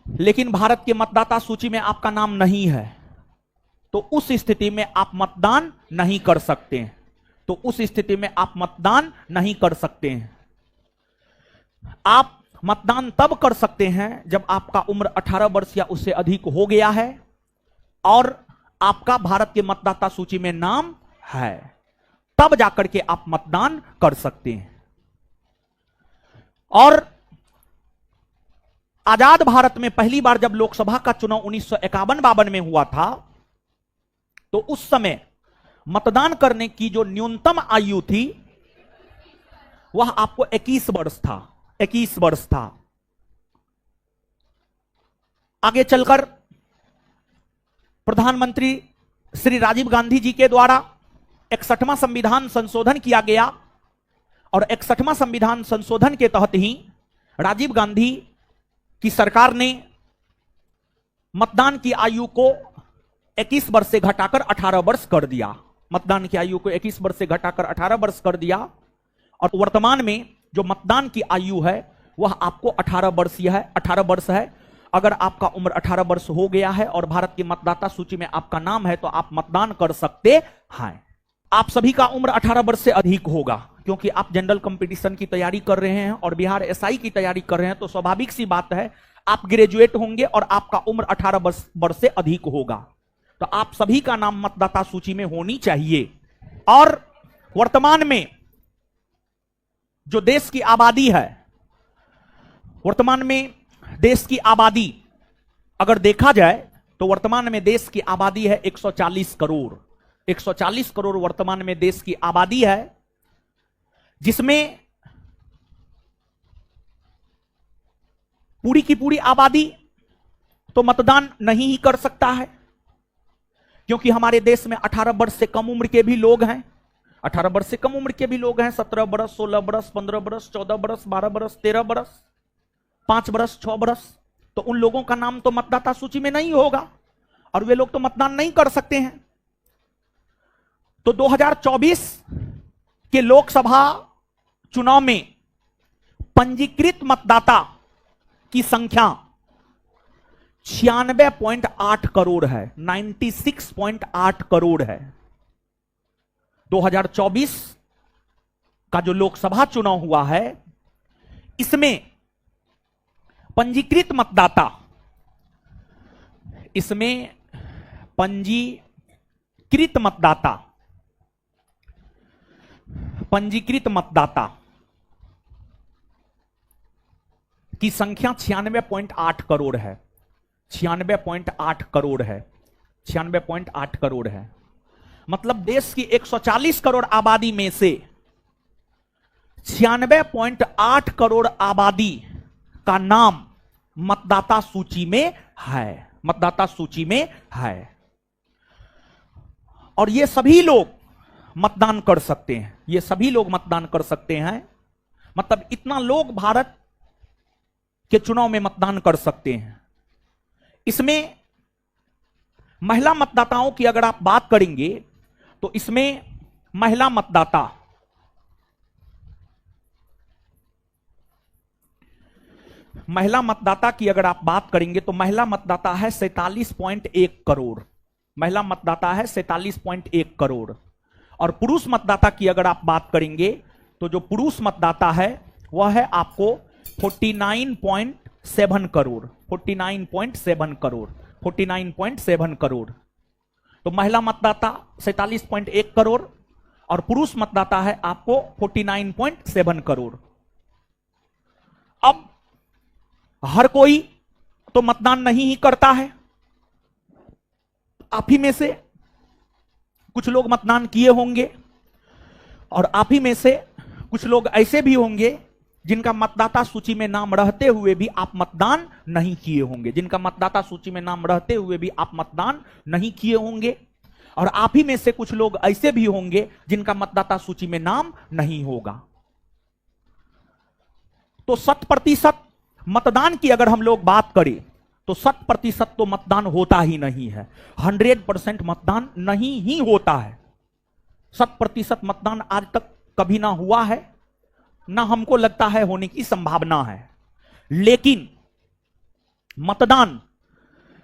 लेकिन भारत के मतदाता सूची में आपका नाम नहीं है, तो उस स्थिति में आप मतदान नहीं कर सकते हैं। तो उस स्थिति में आप मतदान नहीं कर सकते हैं। आप मतदान तब कर सकते हैं जब आपका उम्र 18 वर्ष या उससे अधिक हो गया है और आपका भारत के मतदाता सूची में नाम है, तब जाकर के आप मतदान कर सकते हैं। और आजाद भारत में पहली बार जब लोकसभा का चुनाव 1951-52 में हुआ था तो उस समय मतदान करने की जो न्यूनतम आयु थी वह आपको 21 वर्ष था, 21 वर्ष था। आगे चलकर प्रधानमंत्री श्री राजीव गांधी जी के द्वारा 61वां संविधान संशोधन किया गया और 61वां संविधान संशोधन के तहत ही राजीव गांधी की सरकार ने मतदान की आयु को 21 वर्ष से घटाकर 18 वर्ष कर दिया। मतदान की आयु को 21 वर्ष से घटाकर 18 वर्ष कर दिया। और वर्तमान में जो मतदान की आयु है वह आपको 18 वर्षीय है, 18 वर्ष है। अगर आपका उम्र 18 वर्ष हो गया है और भारत की मतदाता सूची में आपका नाम है तो आप मतदान कर सकते हैं। आप सभी का उम्र 18 वर्ष से अधिक होगा, क्योंकि आप जनरल कंपटीशन की तैयारी कर रहे हैं और बिहार एसआई की तैयारी कर रहे हैं, तो स्वाभाविक सी बात है आप ग्रेजुएट होंगे और आपका उम्र 18 वर्ष से अधिक होगा। तो आप सभी का नाम मतदाता सूची में होनी चाहिए। और वर्तमान में जो देश की आबादी है, वर्तमान में देश की आबादी अगर देखा जाए तो वर्तमान में देश की आबादी है 140 करोड़। 140 करोड़ वर्तमान में देश की आबादी है, जिसमें पूरी की पूरी आबादी तो मतदान नहीं ही कर सकता है, क्योंकि हमारे देश में 18 वर्ष से कम उम्र के भी लोग हैं। 18 वर्ष से कम उम्र के भी लोग हैं, 17 वर्ष, 16 वर्ष, 15 वर्ष, 14 वर्ष, 12 वर्ष, 13 वर्ष, 5 वर्ष, 6 वर्ष। तो उन लोगों का नाम तो मतदाता सूची में नहीं होगा और वे लोग तो मतदान नहीं कर सकते हैं। तो 2024 के लोकसभा चुनाव में पंजीकृत मतदाता की संख्या 96.8 करोड़ है, 96.8 करोड़ है। 2024 का जो लोकसभा चुनाव हुआ है, इसमें पंजीकृत मतदाता, इसमें पंजीकृत मतदाता की संख्या 96.8 करोड़ है। 96.8 करोड़ है, 96.8 करोड़ है। मतलब देश की 140 करोड़ आबादी में से 96.8 करोड़ आबादी का नाम मतदाता सूची में है, मतदाता सूची में है। और ये सभी लोग मतदान कर सकते हैं, ये सभी लोग मतदान कर सकते हैं। मतलब इतना लोग भारत के चुनाव में मतदान कर सकते हैं। इसमें महिला मतदाताओं की अगर आप बात करेंगे तो इसमें महिला मतदाता की अगर आप बात करेंगे तो महिला मतदाता है 47.1 करोड़। महिला मतदाता है 47.1 करोड़। और पुरुष मतदाता की अगर आप बात करेंगे तो जो पुरुष मतदाता है वह है आपको 49.7 करोड़। 49.7 करोड़, 49.7 करोड़। तो महिला मतदाता 47.1 करोड़ और पुरुष मतदाता है आपको 49.7 करोड़। अब हर कोई तो मतदान नहीं ही करता है, आप ही में से कुछ लोग मतदान किए होंगे और आप ही में से कुछ लोग ऐसे भी होंगे जिनका मतदाता सूची में नाम रहते हुए भी आप मतदान नहीं किए होंगे, जिनका मतदाता सूची में नाम रहते हुए भी आप मतदान नहीं किए होंगे। और आप ही में से कुछ लोग ऐसे भी होंगे जिनका मतदाता सूची में नाम नहीं होगा। तो 100% मतदान की अगर हम लोग बात करें तो 100% तो मतदान होता ही नहीं है। 100% मतदान नहीं ही होता है। 100% मतदान आज तक कभी ना हुआ है, ना हमको लगता है होने की संभावना है। लेकिन मतदान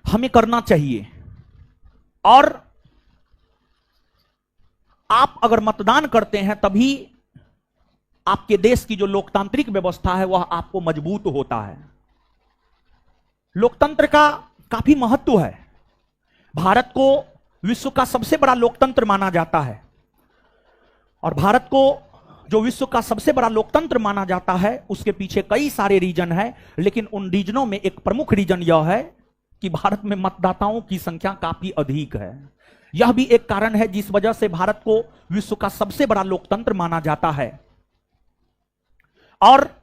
हमें करना चाहिए। और आप अगर मतदान करते हैं तभी आपके देश की जो लोकतांत्रिक व्यवस्था है वह आपको मजबूत होता है। लोकतंत्र का काफी महत्व है। भारत को विश्व का सबसे बड़ा लोकतंत्र माना जाता है और भारत को जो विश्व का सबसे बड़ा लोकतंत्र माना जाता है उसके पीछे कई सारे रीजन है, लेकिन उन रीजनों में एक प्रमुख रीजन यह है कि भारत में मतदाताओं की संख्या काफी अधिक है। यह भी एक कारण है जिस वजह से भारत को विश्व का सबसे बड़ा लोकतंत्र माना जाता है। और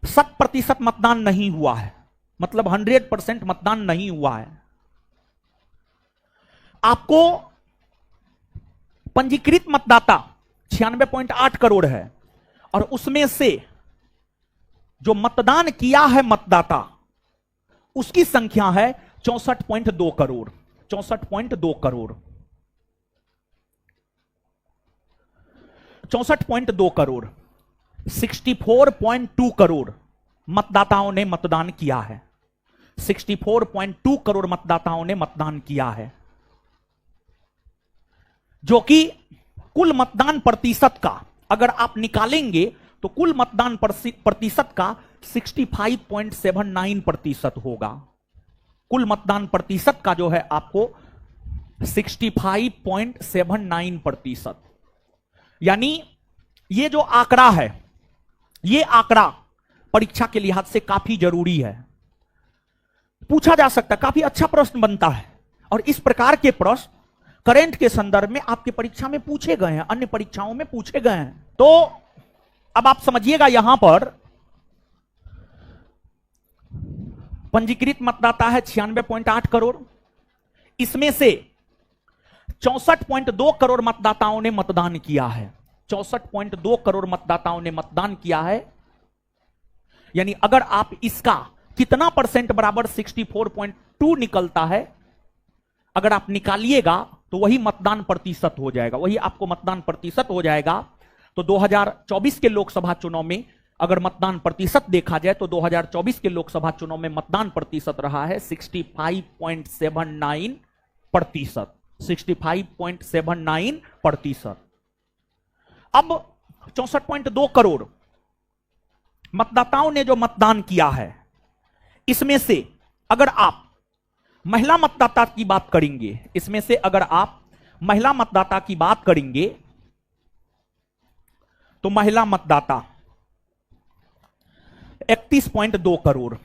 100% मतदान नहीं हुआ है, मतलब 100% मतदान नहीं हुआ है। आपको पंजीकृत मतदाता 96.8 करोड़ है और उसमें से जो मतदान किया है मतदाता उसकी संख्या है 64.2 करोड़। 64.2 करोड़, 64.2 करोड़, 64.2 करोड़ मतदाताओं ने मतदान किया है। 64.2 करोड़ मतदाताओं ने मतदान किया है, जो कि कुल मतदान प्रतिशत का अगर आप निकालेंगे तो कुल मतदान प्रतिशत का 65.79% होगा। कुल मतदान प्रतिशत का जो है आपको 65.79%, यानी ये जो आंकड़ा है, ये आंकड़ा परीक्षा के लिहाज से काफी जरूरी है। पूछा जा सकता है, काफी अच्छा प्रश्न बनता है, और इस प्रकार के प्रश्न करंट के संदर्भ में आपके परीक्षा में पूछे गए हैं, अन्य परीक्षाओं में पूछे गए हैं। तो अब आप समझिएगा, यहां पर पंजीकृत मतदाता है 96.8 करोड़, इसमें से 64.2 करोड़ मतदाताओं ने मतदान किया है। 64.2 करोड़ मतदाताओं ने मतदान किया है, यानी अगर आप इसका कितना परसेंट बराबर 64.2 निकलता है, अगर आप निकालिएगा तो वही मतदान प्रतिशत हो जाएगा, वही आपको मतदान प्रतिशत हो जाएगा। तो 2024 के लोकसभा चुनाव में अगर मतदान प्रतिशत देखा जाए तो 2024 के लोकसभा चुनाव में मतदान प्रतिशत रहा है 65.79%, 65.79%। अब 64.2 करोड़ मतदाताओं ने जो मतदान किया है, इसमें से अगर आप महिला मतदाता की बात करेंगे, इसमें से अगर आप महिला मतदाता की बात करेंगे तो महिला मतदाता 31.2 करोड़,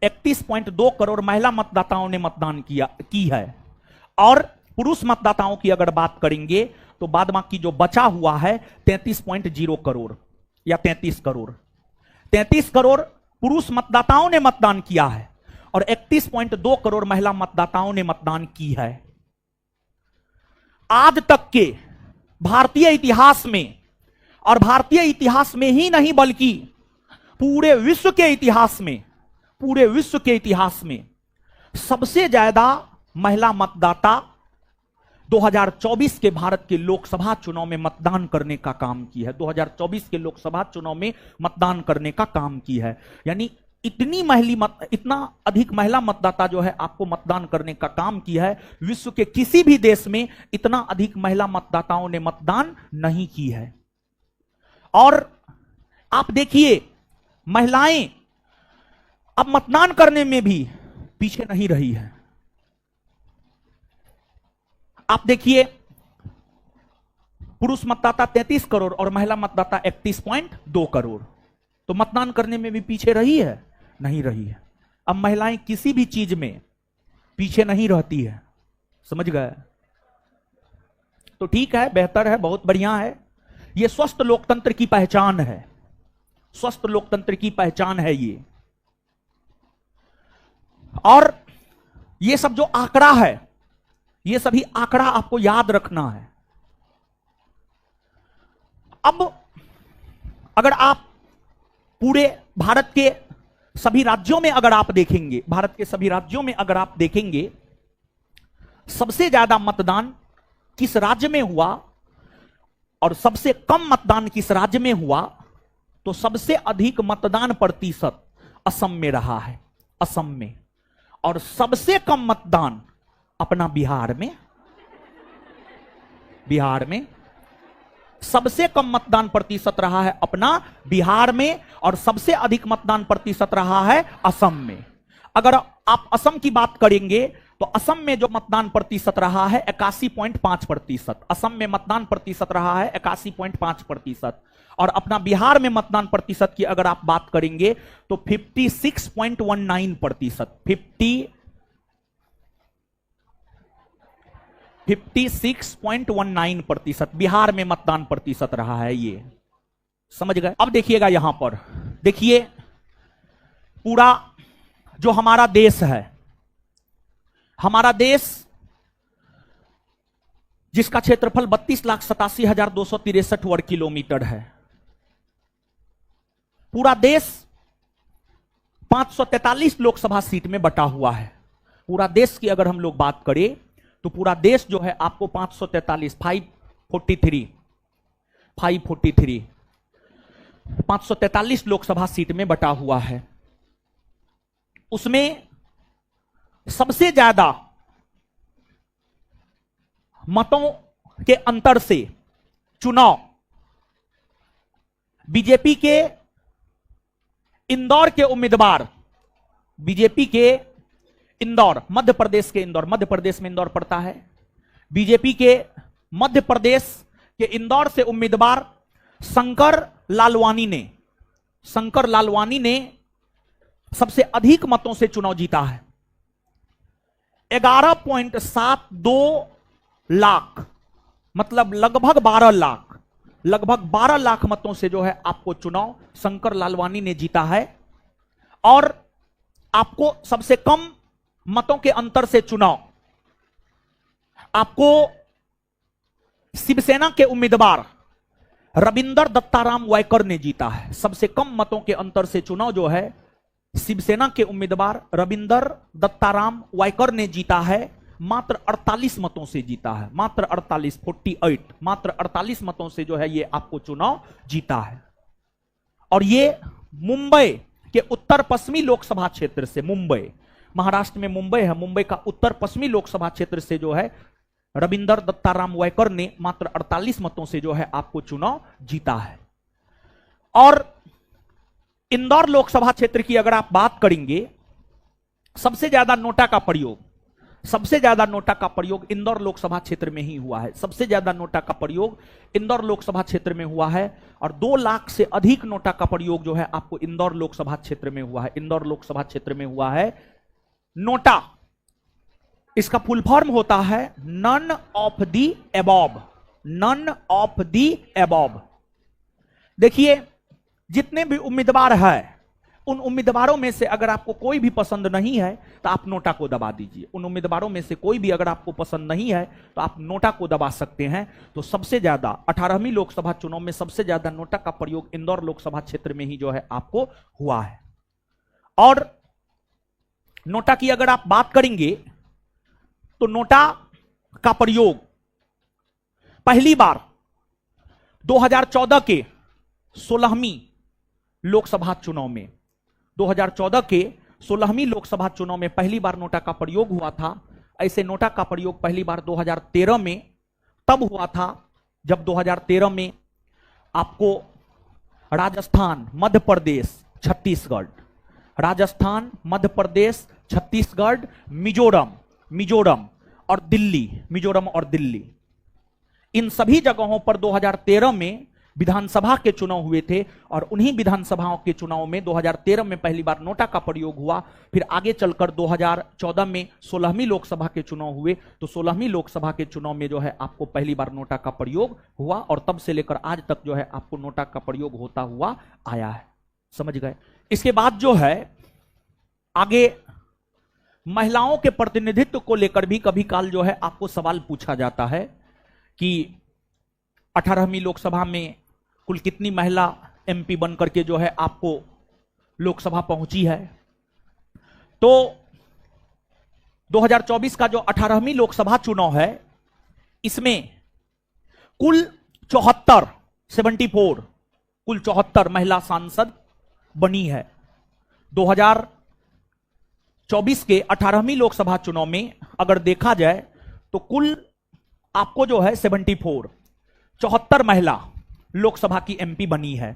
31.2 करोड़ महिला मतदाताओं ने मतदान की है। और पुरुष मतदाताओं की अगर बात करेंगे तो बाद बाकी जो बचा हुआ है 33.0 करोड़ या 33 करोड़, 33 करोड़ पुरुष मतदाताओं ने मतदान किया है और 31.2 करोड़ महिला मतदाताओं ने मतदान की है। आज तक के भारतीय इतिहास में, और भारतीय इतिहास में ही नहीं बल्कि पूरे विश्व के इतिहास में, पूरे विश्व के इतिहास में सबसे ज्यादा महिला मतदाता 2024 के भारत के लोकसभा चुनाव में मतदान करने का काम की है। 2024 के लोकसभा चुनाव में मतदान करने का काम की है, यानी इतना अधिक महिला मतदाता जो है आपको मतदान करने का काम किया है। विश्व के किसी भी देश में इतना अधिक महिला मतदाताओं ने मतदान नहीं की है। और आप देखिए, महिलाएं अब मतदान करने में भी पीछे नहीं रही है। आप देखिए, पुरुष मतदाता 33 करोड़ और महिला मतदाता 31.2 करोड़, तो मतदान करने में भी पीछे रही है? नहीं रही है। अब महिलाएं किसी भी चीज में पीछे नहीं रहती है, समझ गए? तो ठीक है, बेहतर है, बहुत बढ़िया है। यह स्वस्थ लोकतंत्र की पहचान है, स्वस्थ लोकतंत्र की पहचान है ये। और ये सब जो आंकड़ा है, ये सभी आंकड़ा आपको याद रखना है। अब अगर आप पूरे भारत के सभी राज्यों में अगर आप देखेंगे, भारत के सभी राज्यों में अगर आप देखेंगे, सबसे ज्यादा मतदान किस राज्य में हुआ और सबसे कम मतदान किस राज्य में हुआ, तो सबसे अधिक मतदान प्रतिशत असम में रहा है, असम में। और सबसे कम मतदान अपना बिहार में, बिहार में सबसे कम मतदान प्रतिशत रहा है अपना बिहार में, और सबसे अधिक मतदान प्रतिशत रहा है असम में। अगर आप असम की बात करेंगे तो असम में जो मतदान प्रतिशत रहा है 81.5%, असम में मतदान प्रतिशत रहा है 81.5%। और अपना बिहार में मतदान प्रतिशत की अगर आप बात करेंगे तो 56.19%, 56.19% बिहार में मतदान प्रतिशत रहा है, ये समझ गए? अब देखिएगा, यहां पर देखिए, पूरा जो हमारा देश है, हमारा देश जिसका क्षेत्रफल 32,87,263 वर्ग किलोमीटर है, पूरा देश 543 लोकसभा सीट में बटा हुआ है। पूरा देश की अगर हम लोग बात करें तो पूरा देश जो है आपको 543 543 लोकसभा सीट में बटा हुआ है। उसमें सबसे ज्यादा मतों के अंतर से चुनाव बीजेपी के इंदौर के उम्मीदवार, बीजेपी के इंदौर, मध्य प्रदेश के इंदौर, मध्य प्रदेश में इंदौर पड़ता है, बीजेपी के मध्य प्रदेश के इंदौर से उम्मीदवार शंकर लालवानी ने सबसे अधिक मतों से चुनाव जीता है। 11.72 लाख, मतलब लगभग 12 लाख मतों से जो है आपको चुनाव शंकर लालवानी ने जीता है। और आपको सबसे कम मतों के अंतर से चुनाव आपको शिवसेना के उम्मीदवार रविंदर दत्ताराम वायकर ने जीता है। सबसे कम मतों के अंतर से चुनाव जो है शिवसेना के उम्मीदवार रविंदर दत्ताराम वायकर ने जीता है। मात्र 48 मतों से जीता है, मात्र 48 मतों से जो है ये आपको चुनाव जीता है। और ये मुंबई के उत्तर पश्चिमी लोकसभा क्षेत्र से, मुंबई, महाराष्ट्र में मुंबई है, मुंबई का उत्तर पश्चिमी लोकसभा क्षेत्र से जो है रविंदर दत्ताराम वायकर ने मात्र 48 मतों से जो है आपको चुनाव जीता है। और इंदौर लोकसभा क्षेत्र की अगर आप बात करेंगे, सबसे ज्यादा नोटा का प्रयोग इंदौर लोकसभा क्षेत्र में ही हुआ है। सबसे ज्यादा नोटा का प्रयोग इंदौर लोकसभा क्षेत्र में हुआ है। और 2 लाख से अधिक नोटा का प्रयोग जो है आपको इंदौर लोकसभा क्षेत्र में हुआ है, इंदौर लोकसभा क्षेत्र में हुआ है। नोटा, इसका फुल फॉर्म होता है नन ऑफ दी एबॉब। देखिए, जितने भी उम्मीदवार हैं, उन उम्मीदवारों में से अगर आपको कोई भी पसंद नहीं है तो आप नोटा को दबा दीजिए। उन उम्मीदवारों में से कोई भी अगर आपको पसंद नहीं है तो आप नोटा को दबा सकते हैं। तो सबसे ज्यादा 18वीं लोकसभा चुनाव में सबसे ज्यादा नोटा का प्रयोग इंदौर लोकसभा क्षेत्र में ही जो है आपको हुआ है। और नोटा की अगर आप बात करेंगे तो नोटा का प्रयोग पहली बार 2014 के 16वीं लोकसभा चुनाव में, 2014 के 16वीं लोकसभा चुनाव में पहली बार नोटा का प्रयोग हुआ था। ऐसे नोटा का प्रयोग पहली बार 2013 में तब हुआ था जब 2013 में आपको राजस्थान, मध्य प्रदेश, छत्तीसगढ़, राजस्थान, मध्य प्रदेश, छत्तीसगढ़, मिजोरम और दिल्ली, इन सभी जगहों पर 2013 में विधानसभा के चुनाव हुए थे। और उन्हीं विधानसभाओं के चुनाव में 2013 में पहली बार नोटा का प्रयोग हुआ। फिर आगे चलकर 2014 में 16वीं लोकसभा के चुनाव हुए। तो 16वीं लोकसभा के चुनाव में जो है आपको पहली बार नोटा का प्रयोग हुआ और तब से लेकर आज तक जो है आपको नोटा का प्रयोग होता हुआ आया है। समझ गए? इसके बाद जो है आगे महिलाओं के प्रतिनिधित्व को लेकर भी कभी काल जो है आपको सवाल पूछा जाता है कि 18वीं लोकसभा में कुल कितनी महिला एमपी बन करके जो है आपको लोकसभा पहुंची है। तो 2024 का जो 18वीं लोकसभा चुनाव है, इसमें कुल 74 महिला सांसद बनी है। 2024 के 18वीं लोकसभा चुनाव में अगर देखा जाए तो कुल आपको जो है 74 महिला लोकसभा की एमपी बनी है।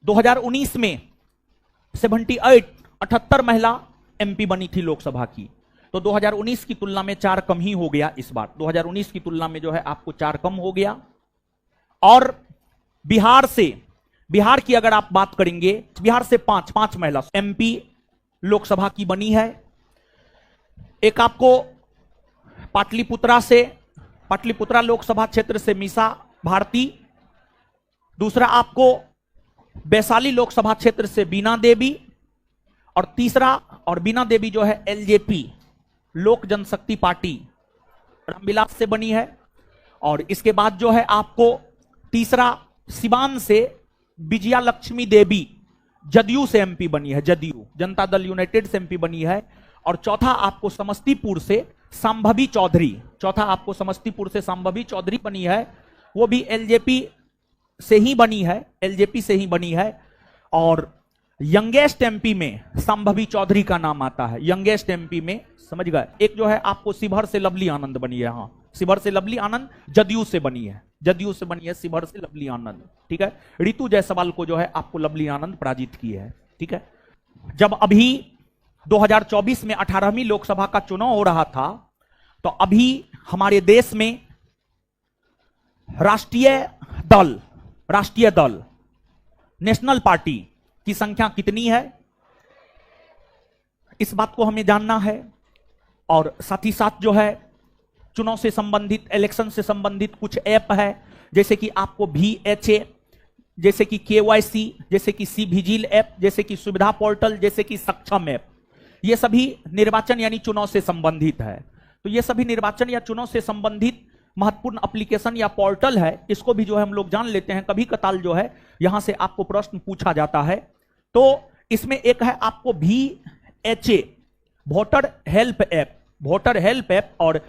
2019 में 78 महिला एमपी बनी थी लोकसभा की। तो 2019 की तुलना में 4 कम ही हो गया इस बार। 2019 की तुलना में जो है आपको 4 कम हो गया। और बिहार की अगर आप बात करेंगे, बिहार से 5 महिला एमपी लोकसभा की बनी है। एक आपको पाटलिपुत्रा लोकसभा क्षेत्र से मीसा भारती, दूसरा आपको वैशाली लोकसभा क्षेत्र से बीना देवी, और तीसरा, और बीना देवी जो है एलजेपी लोक जनशक्ति पार्टी रामविलास से बनी है। और इसके बाद जो है आपको तीसरा सिवान से विजया लक्ष्मी देवी जदयू से एमपी बनी है, जदयू जनता दल यूनाइटेड से एमपी बनी है। और चौथा आपको समस्तीपुर से संभवी चौधरी, चौथा आपको समस्तीपुर से संभवी चौधरी बनी है, वो भी एलजेपी से ही बनी है, एलजेपी से ही बनी है। और यंगेस्ट एमपी में संभवी चौधरी का नाम आता है, यंगेस्ट एमपी में, समझ गए। एक जो है आपको शिवहर से लवली आनंद बनी है, हाँ शिवहर से लवली आनंद जदयू से बनी है, जदयू से बनी है शिवहर से लवली आनंद, ठीक है। ऋतु जायसवाल को जो है आपको लवली आनंद पराजित की है, ठीक है। जब अभी 2024 में 18वीं लोकसभा का चुनाव हो रहा था, तो अभी हमारे देश में राष्ट्रीय दल नेशनल पार्टी की संख्या कितनी है, इस बात को हमें जानना है। और साथ ही साथ जो है चुनाव से संबंधित, इलेक्शन से संबंधित कुछ ऐप है, जैसे कि आपको VHA, जैसे कि KYC, जैसे कि सी विजिल ऐप, जैसे कि सुविधा पोर्टल, जैसे कि सक्षम ऐप, ये सभी निर्वाचन यानी चुनाव से संबंधित है। तो ये सभी निर्वाचन या चुनाव से संबंधित महत्वपूर्ण एप्लीकेशन या पोर्टल है, इसको भी जो है हम लोग जान लेते हैं। कभी कताल जो है यहां से आपको प्रश्न पूछा जाता है। तो इसमें एक है आपको VHA, voter help app, voter help app, और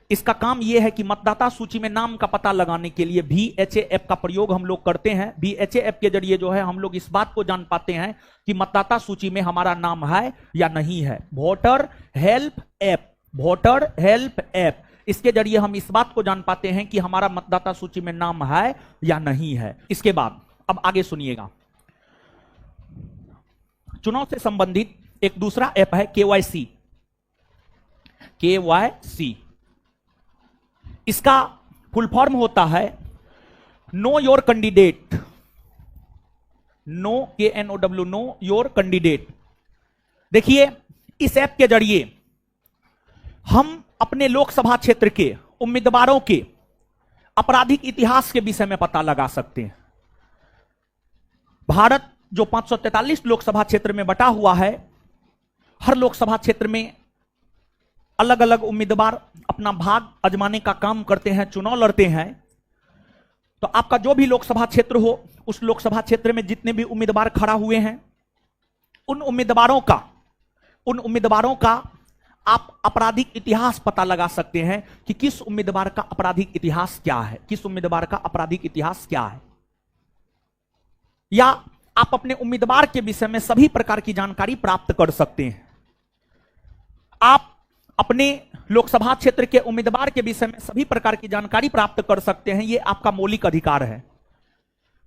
इसका काम यह है कि मतदाता सूची में नाम का पता लगाने के लिए VHA ऐप का प्रयोग हम लोग करते हैं। VHA ऐप के जरिए जो है हम लोग इस बात को जान पाते हैं कि मतदाता सूची में हमारा नाम है या नहीं है। Voter help app, voter help app, इसके जरिए हम इस बात को जान पाते हैं कि हमारा मतदाता सूची में नाम है या नहीं है। इसके बाद अब आगे सुनिएगा, चुनाव से संबंधित एक दूसरा ऐप है KYC, KYC, इसका फुल फॉर्म होता है know your candidate, know KNOW, know your candidate. देखिए इस ऐप के जरिए हम अपने लोकसभा क्षेत्र के उम्मीदवारों के आपराधिक इतिहास के विषय में पता लगा सकते हैं। भारत जो 543 लोकसभा क्षेत्र में बटा हुआ है, हर लोकसभा क्षेत्र में अलग अलग उम्मीदवार अपना भाग आजमाने का काम करते हैं, चुनाव लड़ते हैं। तो आपका जो भी लोकसभा क्षेत्र हो, उस लोकसभा क्षेत्र में जितने भी उम्मीदवार खड़ा हुए हैं, उन उम्मीदवारों का आप आपराधिक इतिहास पता लगा सकते हैं कि किस उम्मीदवार का आपराधिक इतिहास क्या है, किस उम्मीदवार का आपराधिक इतिहास क्या है। या आप अपने उम्मीदवार के विषय में सभी प्रकार की जानकारी प्राप्त कर सकते हैं। आप अपने लोकसभा क्षेत्र के उम्मीदवार के विषय में सभी प्रकार की जानकारी प्राप्त कर सकते हैं, यह आपका मौलिक अधिकार है।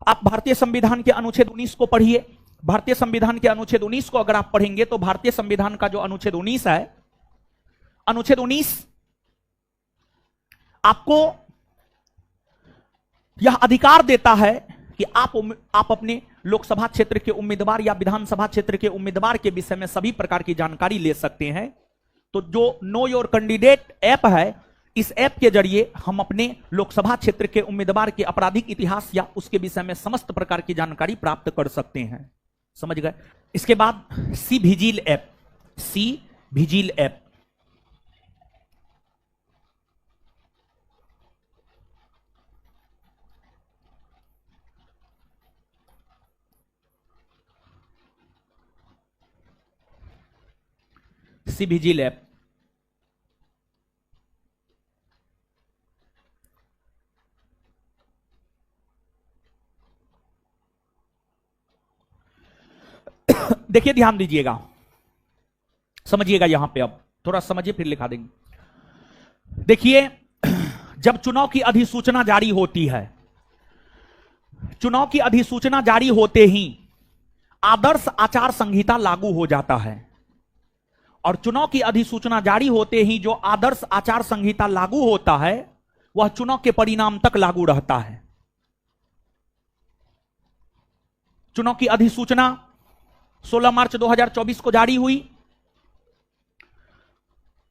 आप भारतीय संविधान के अनुच्छेद 19 को पढ़िए। भारतीय संविधान के अनुच्छेद 19 को अगर आप पढ़ेंगे तो भारतीय संविधान का जो अनुच्छेद 19 है, अनुच्छेद 19 आपको यह अधिकार देता है कि आप अपने लोकसभा क्षेत्र के उम्मीदवार या विधानसभा क्षेत्र के उम्मीदवार के विषय में सभी प्रकार की जानकारी ले सकते हैं। तो जो नो योर कैंडिडेट ऐप है, इस ऐप के जरिए हम अपने लोकसभा क्षेत्र के उम्मीदवार के आपराधिक इतिहास या उसके विषय में समस्त प्रकार की जानकारी प्राप्त कर सकते हैं, समझ गए। इसके बाद C vigil app, C vigil app, C vigil app देखिए, ध्यान दीजिएगा, समझिएगा, यहां पे अब थोड़ा समझिए फिर लिखा देंगे। देखिए, जब चुनाव की अधिसूचना जारी होती है, चुनाव की अधिसूचना जारी होते ही आदर्श आचार संहिता लागू हो जाता है। और चुनाव की अधिसूचना जारी होते ही जो आदर्श आचार संहिता लागू होता है, वह चुनाव के परिणाम तक लागू रहता है। चुनाव की अधिसूचना 16 मार्च 2024 को जारी हुई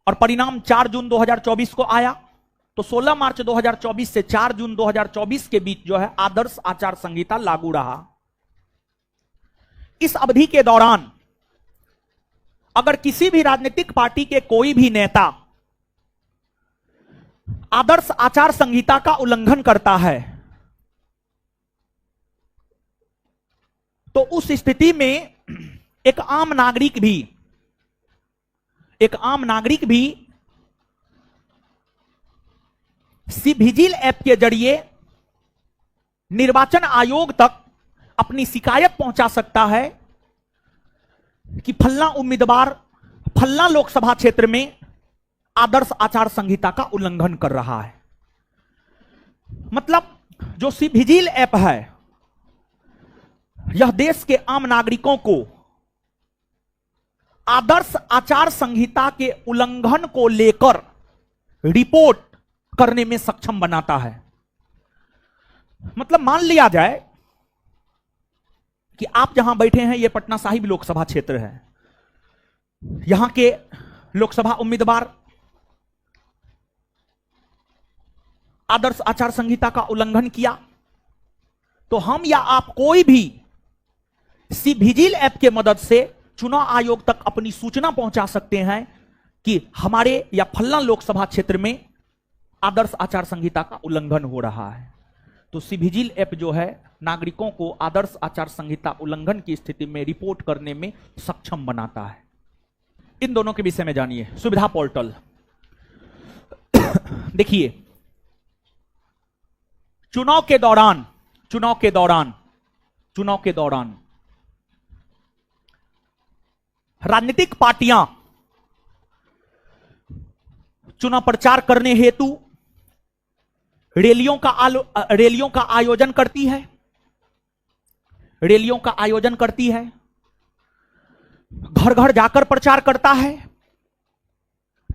और परिणाम 4 जून 2024 को आया। तो 16 मार्च 2024 से 4 जून 2024 के बीच जो है आदर्श आचार संहिता लागू रहा। इस अवधि के दौरान अगर किसी भी राजनीतिक पार्टी के कोई भी नेता आदर्श आचार संहिता का उल्लंघन करता है, तो उस स्थिति में एक आम नागरिक भी एक आम नागरिक भी सी विजिल ऐप के जरिए निर्वाचन आयोग तक अपनी शिकायत पहुंचा सकता है कि फल्ला उम्मीदवार फल्ला लोकसभा क्षेत्र में आदर्श आचार संहिता का उल्लंघन कर रहा है। मतलब जो सी विजिल ऐप है, यह देश के आम नागरिकों को आदर्श आचार संहिता के उल्लंघन को लेकर रिपोर्ट करने में सक्षम बनाता है। मतलब मान लिया जाए कि आप जहां बैठे हैं, यह पटना साहिब लोकसभा क्षेत्र है, यहां के लोकसभा उम्मीदवार आदर्श आचार संहिता का उल्लंघन किया, तो हम या आप कोई भी सी विजिल ऐप के मदद से चुनाव आयोग तक अपनी सूचना पहुंचा सकते हैं कि हमारे या फल्ला लोकसभा क्षेत्र में आदर्श आचार संहिता का उल्लंघन हो रहा है। तो सी विजिल ऐप जो है नागरिकों को आदर्श आचार संहिता उल्लंघन की स्थिति में रिपोर्ट करने में सक्षम बनाता है। इन दोनों के विषय में जानिए। सुविधा पोर्टल देखिए, चुनाव के दौरान राजनीतिक पार्टियां चुनाव प्रचार करने हेतु रैलियों का आयोजन करती है, घर घर जाकर प्रचार करता है,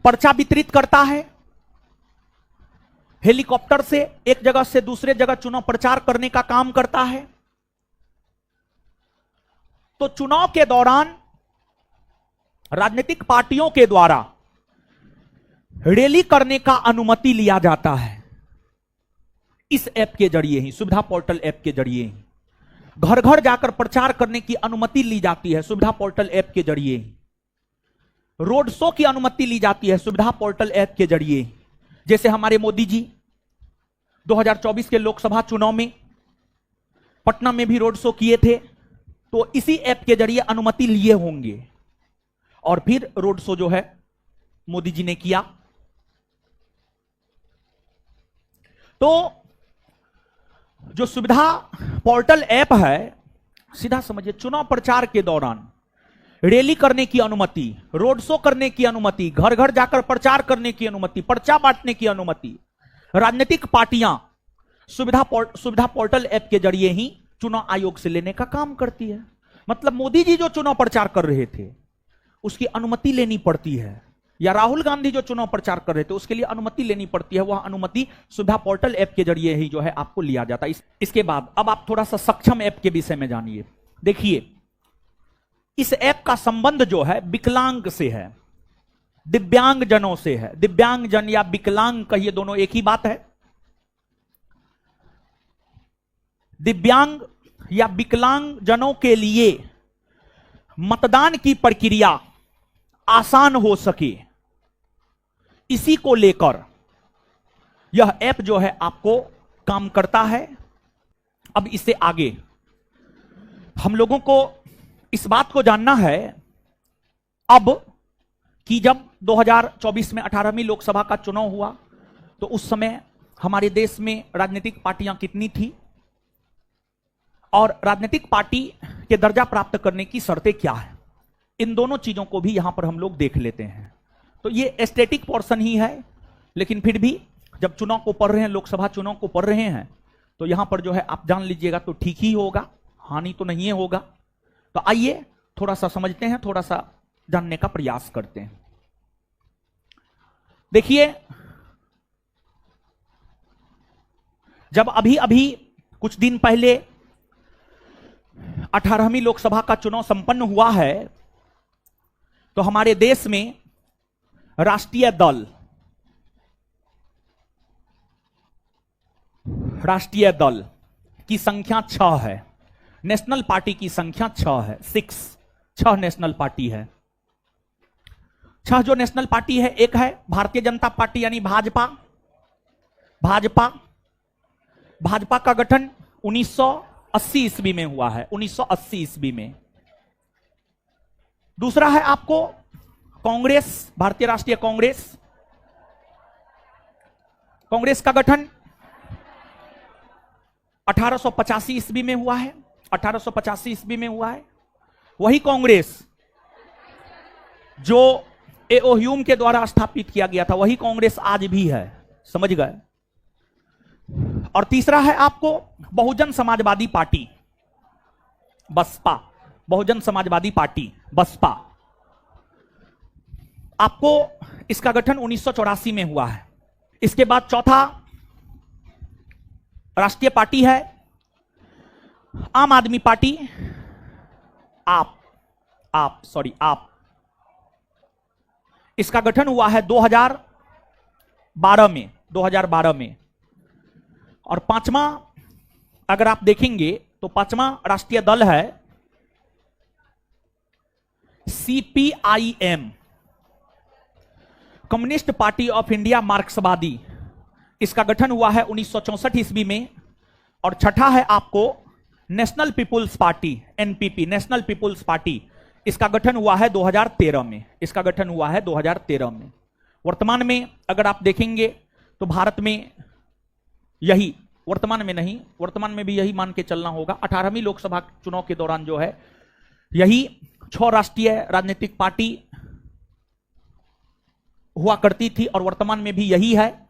पर्चा वितरित करता है, हेलीकॉप्टर से एक जगह से दूसरे जगह चुनाव प्रचार करने का काम करता है। तो चुनाव के दौरान राजनीतिक पार्टियों के द्वारा रैली करने का अनुमति लिया जाता है इस ऐप के जरिए ही, सुविधा पोर्टल ऐप के जरिए ही। घर घर जाकर प्रचार करने की अनुमति ली जाती है सुविधा पोर्टल ऐप के जरिए ही। रोड शो की अनुमति ली जाती है सुविधा पोर्टल ऐप के जरिए। जैसे हमारे मोदी जी 2024 के लोकसभा चुनाव में पटना में भी रोड शो किए थे, तो इसी ऐप के जरिए अनुमति लिए होंगे और फिर रोड शो जो है मोदी जी ने किया। तो जो सुविधा पोर्टल ऐप है, सीधा समझिए, चुनाव प्रचार के दौरान रैली करने की अनुमति, रोड शो करने की अनुमति, घर घर जाकर प्रचार करने की अनुमति, पर्चा बांटने की अनुमति राजनीतिक पार्टियां सुविधा पोर्टल ऐप के जरिए ही चुनाव आयोग से लेने का काम करती है। मतलब मोदी जी जो चुनाव प्रचार कर रहे थे उसकी अनुमति लेनी पड़ती है, या राहुल गांधी जो चुनाव प्रचार कर रहे थे उसके लिए अनुमति लेनी पड़ती है। वह अनुमति सुविधा पोर्टल ऐप के जरिए ही जो है आपको लिया जाता है। इसके बाद अब आप थोड़ा सा सक्षम ऐप के विषय में जानिए। देखिए, इस ऐप का संबंध जो है विकलांग से है, दिव्यांग जनों से है। दिव्यांग जन या विकलांग कहिए, दोनों एक ही बात है। दिव्यांग या विकलांग जनों के लिए मतदान की प्रक्रिया आसान हो सके, इसी को लेकर यह ऐप जो है आपको काम करता है। अब इससे आगे हम लोगों को इस बात को जानना है अब कि जब 2024 में 18वीं लोकसभा का चुनाव हुआ तो उस समय हमारे देश में राजनीतिक पार्टियां कितनी थी और राजनीतिक पार्टी के दर्जा प्राप्त करने की शर्तें क्या है। इन दोनों चीजों को भी यहां पर हम लोग देख लेते हैं। तो ये स्टैटिक पोर्शन ही है, लेकिन फिर भी जब चुनाव को पढ़ रहे हैं, लोकसभा चुनाव को पढ़ रहे हैं, तो यहां पर जो है आप जान लीजिएगा तो ठीक ही होगा, हानि तो नहीं होगा। तो आइए थोड़ा सा समझते हैं, थोड़ा सा जानने का प्रयास करते हैं। देखिए, जब अभी अभी कुछ दिन पहले 18वीं लोकसभा का चुनाव संपन्न हुआ है तो हमारे देश में राष्ट्रीय दल की संख्या 6 है, नेशनल पार्टी की संख्या 6 है, 6 नेशनल पार्टी है। 6 जो नेशनल पार्टी है, एक है भारतीय जनता पार्टी यानी भाजपा का गठन 1980 ईस्वी में हुआ है, 1980 ईस्वी में। दूसरा है आपको कांग्रेस, भारतीय राष्ट्रीय कांग्रेस, कांग्रेस का गठन 1885 ईस्वी में हुआ है। 1885 ईस्वी में हुआ है। वही कांग्रेस जो ए.ओ. ह्यूम के द्वारा स्थापित किया गया था, वही कांग्रेस आज भी है। समझ गए? और तीसरा है आपको बहुजन समाजवादी पार्टी, बसपा, बहुजन समाजवादी पार्टी, बसपा। आपको इसका गठन 1984 में हुआ है। इसके बाद चौथा राष्ट्रीय पार्टी है आम आदमी पार्टी, आप। इसका गठन हुआ है 2012 में, 2012 में। और पांचवा अगर आप देखेंगे तो पांचवा राष्ट्रीय दल है CPIM, communist party of India मार्क्सवादी। इसका गठन हुआ है 1964 ईस्वी में। और छठा है आपको national people's party, NPP, national people's party. इसका गठन हुआ है 2013 में। इसका गठन हुआ है 2013 में। वर्तमान में अगर आप देखेंगे तो भारत में यही, वर्तमान में नहीं, वर्तमान में भी यही मान के चलना होगा, 18वीं लोकसभा चुनाव के दौरान जो है यही 6 राष्ट्रीय राजनीतिक पार्टी हुआ करती थी और वर्तमान में भी यही है।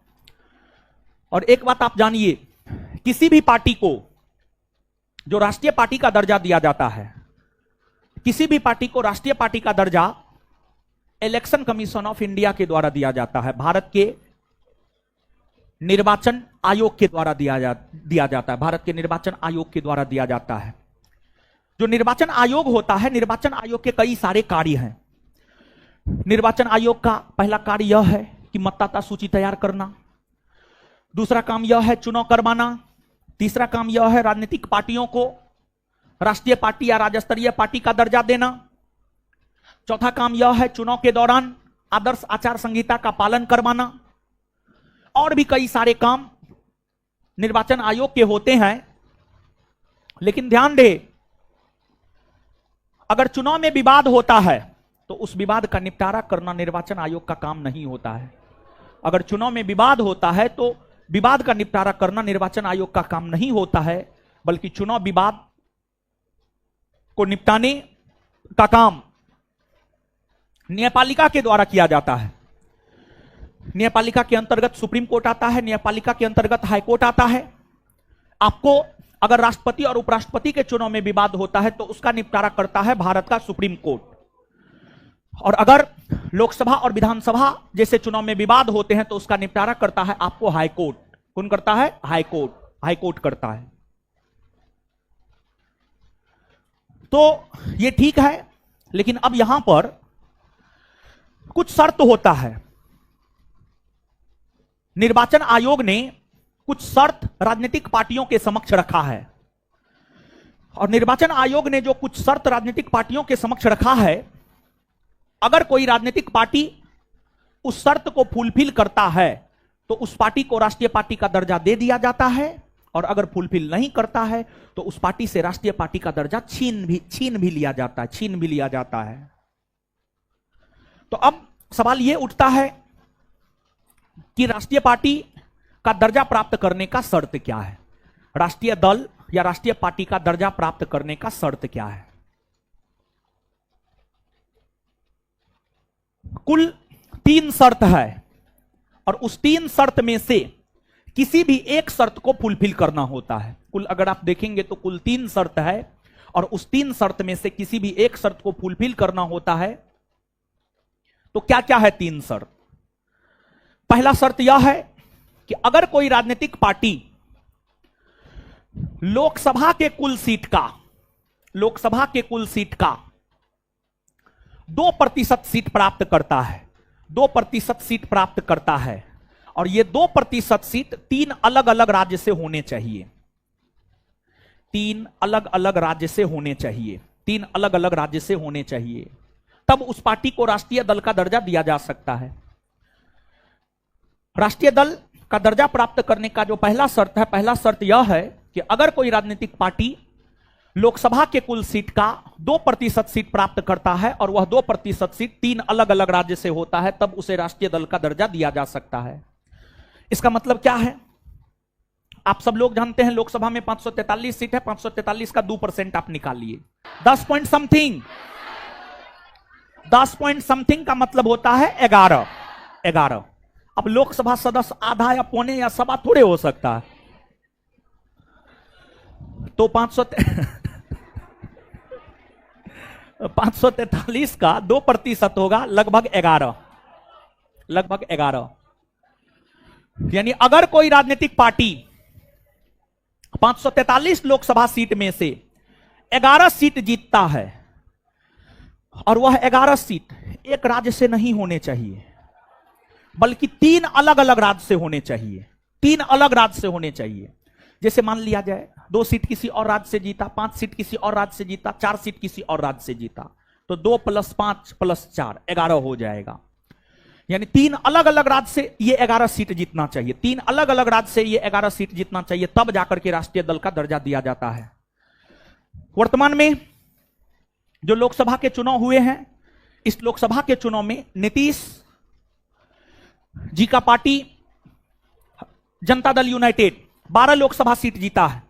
और एक बात आप जानिए, किसी भी पार्टी को जो राष्ट्रीय पार्टी का दर्जा दिया जाता है, किसी भी पार्टी को राष्ट्रीय पार्टी का दर्जा इलेक्शन कमीशन ऑफ इंडिया के द्वारा दिया जाता है, भारत के निर्वाचन आयोग के द्वारा दिया जाता है, भारत के निर्वाचन आयोग के द्वारा दिया जाता है। जो निर्वाचन आयोग होता है, निर्वाचन आयोग के कई सारे कार्य हैं। निर्वाचन आयोग का पहला कार्य यह है कि मतदाता सूची तैयार करना, दूसरा काम यह है चुनाव करवाना, तीसरा काम यह है राजनीतिक पार्टियों को राष्ट्रीय पार्टी या राज्य स्तरीय पार्टी का दर्जा देना, चौथा काम यह है चुनाव के दौरान आदर्श आचार संहिता का पालन करवाना, और भी कई सारे काम निर्वाचन आयोग के होते हैं। लेकिन ध्यान दे, अगर चुनाव में विवाद होता है तो उस विवाद का निपटारा करना निर्वाचन आयोग का काम नहीं होता है। अगर चुनाव में विवाद होता है तो विवाद का निपटारा करना निर्वाचन आयोग का काम नहीं होता है, बल्कि चुनाव विवाद को निपटाने का काम न्यायपालिका के द्वारा किया जाता है। न्यायपालिका के अंतर्गत सुप्रीम कोर्ट आता है, न्यायपालिका के अंतर्गत हाई कोर्ट आता है। आपको अगर राष्ट्रपति और उपराष्ट्रपति के चुनाव में विवाद होता है तो उसका निपटारा करता है भारत का सुप्रीम कोर्ट। और अगर लोकसभा और विधानसभा जैसे चुनाव में विवाद होते हैं तो उसका निपटारा करता है आपको हाई कोर्ट। कौन करता है? High court. हाई कोर्ट करता है। तो ये ठीक है, लेकिन अब यहां पर कुछ शर्त होता है। निर्वाचन आयोग ने कुछ शर्त राजनीतिक पार्टियों के समक्ष रखा है, और निर्वाचन आयोग ने जो कुछ शर्त राजनीतिक पार्टियों के समक्ष रखा है, अगर कोई राजनीतिक पार्टी उस शर्त को फुलफिल करता है तो उस पार्टी को राष्ट्रीय पार्टी का दर्जा दे दिया जाता है, और अगर फुलफिल नहीं करता है तो उस पार्टी से राष्ट्रीय पार्टी का दर्जा छीन भी लिया जाता है। तो अब सवाल यह उठता है कि राष्ट्रीय पार्टी का दर्जा प्राप्त करने का शर्त क्या है? राष्ट्रीय दल या राष्ट्रीय पार्टी का दर्जा प्राप्त करने का शर्त क्या है? कुल 3 शर्त है, और उस 3 शर्त में से किसी भी एक शर्त को फुलफिल करना होता है। कुल अगर आप देखेंगे तो कुल 3 शर्त है, और उस 3 शर्त में से किसी भी एक शर्त को फुलफिल करना होता है। तो क्या क्या है 3 शर्त? पहला शर्त यह है कि अगर कोई राजनीतिक पार्टी लोकसभा के कुल सीट का 2% सीट प्राप्त करता है, 2% सीट प्राप्त करता है, और यह 2% सीट 3 अलग अलग राज्य से होने चाहिए, 3 अलग अलग राज्य से होने चाहिए, 3 अलग अलग राज्य से होने चाहिए, तब उस पार्टी को राष्ट्रीय दल का दर्जा दिया जा सकता है। राष्ट्रीय दल का दर्जा प्राप्त करने का जो पहला शर्त है, पहला शर्त यह है कि अगर कोई राजनीतिक पार्टी लोकसभा के कुल सीट का 2% सीट प्राप्त करता है और वह 2% सीट 3 अलग अलग राज्य से होता है, तब उसे राष्ट्रीय दल का दर्जा दिया जा सकता है। इसका मतलब क्या है? आप सब लोग जानते हैं लोकसभा में 543 सीट है, 543 का 2% आप निकालिए, 10 पॉइंट समथिंग। 10 पॉइंट समथिंग का मतलब होता है 11। अब लोकसभा सदस्य आधा या पौने या सवा थोड़े हो सकता है, तो 543 का 2% होगा लगभग 11। यानी अगर कोई राजनीतिक पार्टी 543 लोकसभा सीट में से 11 सीट जीतता है और वह 11 सीट एक राज्य से नहीं होने चाहिए, बल्कि 3 अलग अलग राज्य से होने चाहिए। 3 अलग राज्य से होने चाहिए। जैसे मान लिया जाए 2 सीट किसी और राज्य से जीता, 5 सीट किसी और राज्य से जीता, 4 सीट किसी और राज्य से जीता, तो 2 + 5 + 4 11 हो जाएगा। यानी 3 अलग अलग राज्य से ये 11 सीट जीतना चाहिए। 3 अलग अलग राज्य से ये 11 सीट जीतना चाहिए, तब जाकर के राष्ट्रीय दल का दर्जा दिया जाता है। वर्तमान में जो लोकसभा के चुनाव हुए हैं, इस लोकसभा के चुनाव में नीतीश जी का party Janata Dal United 12 Lok Sabha seat जीता है,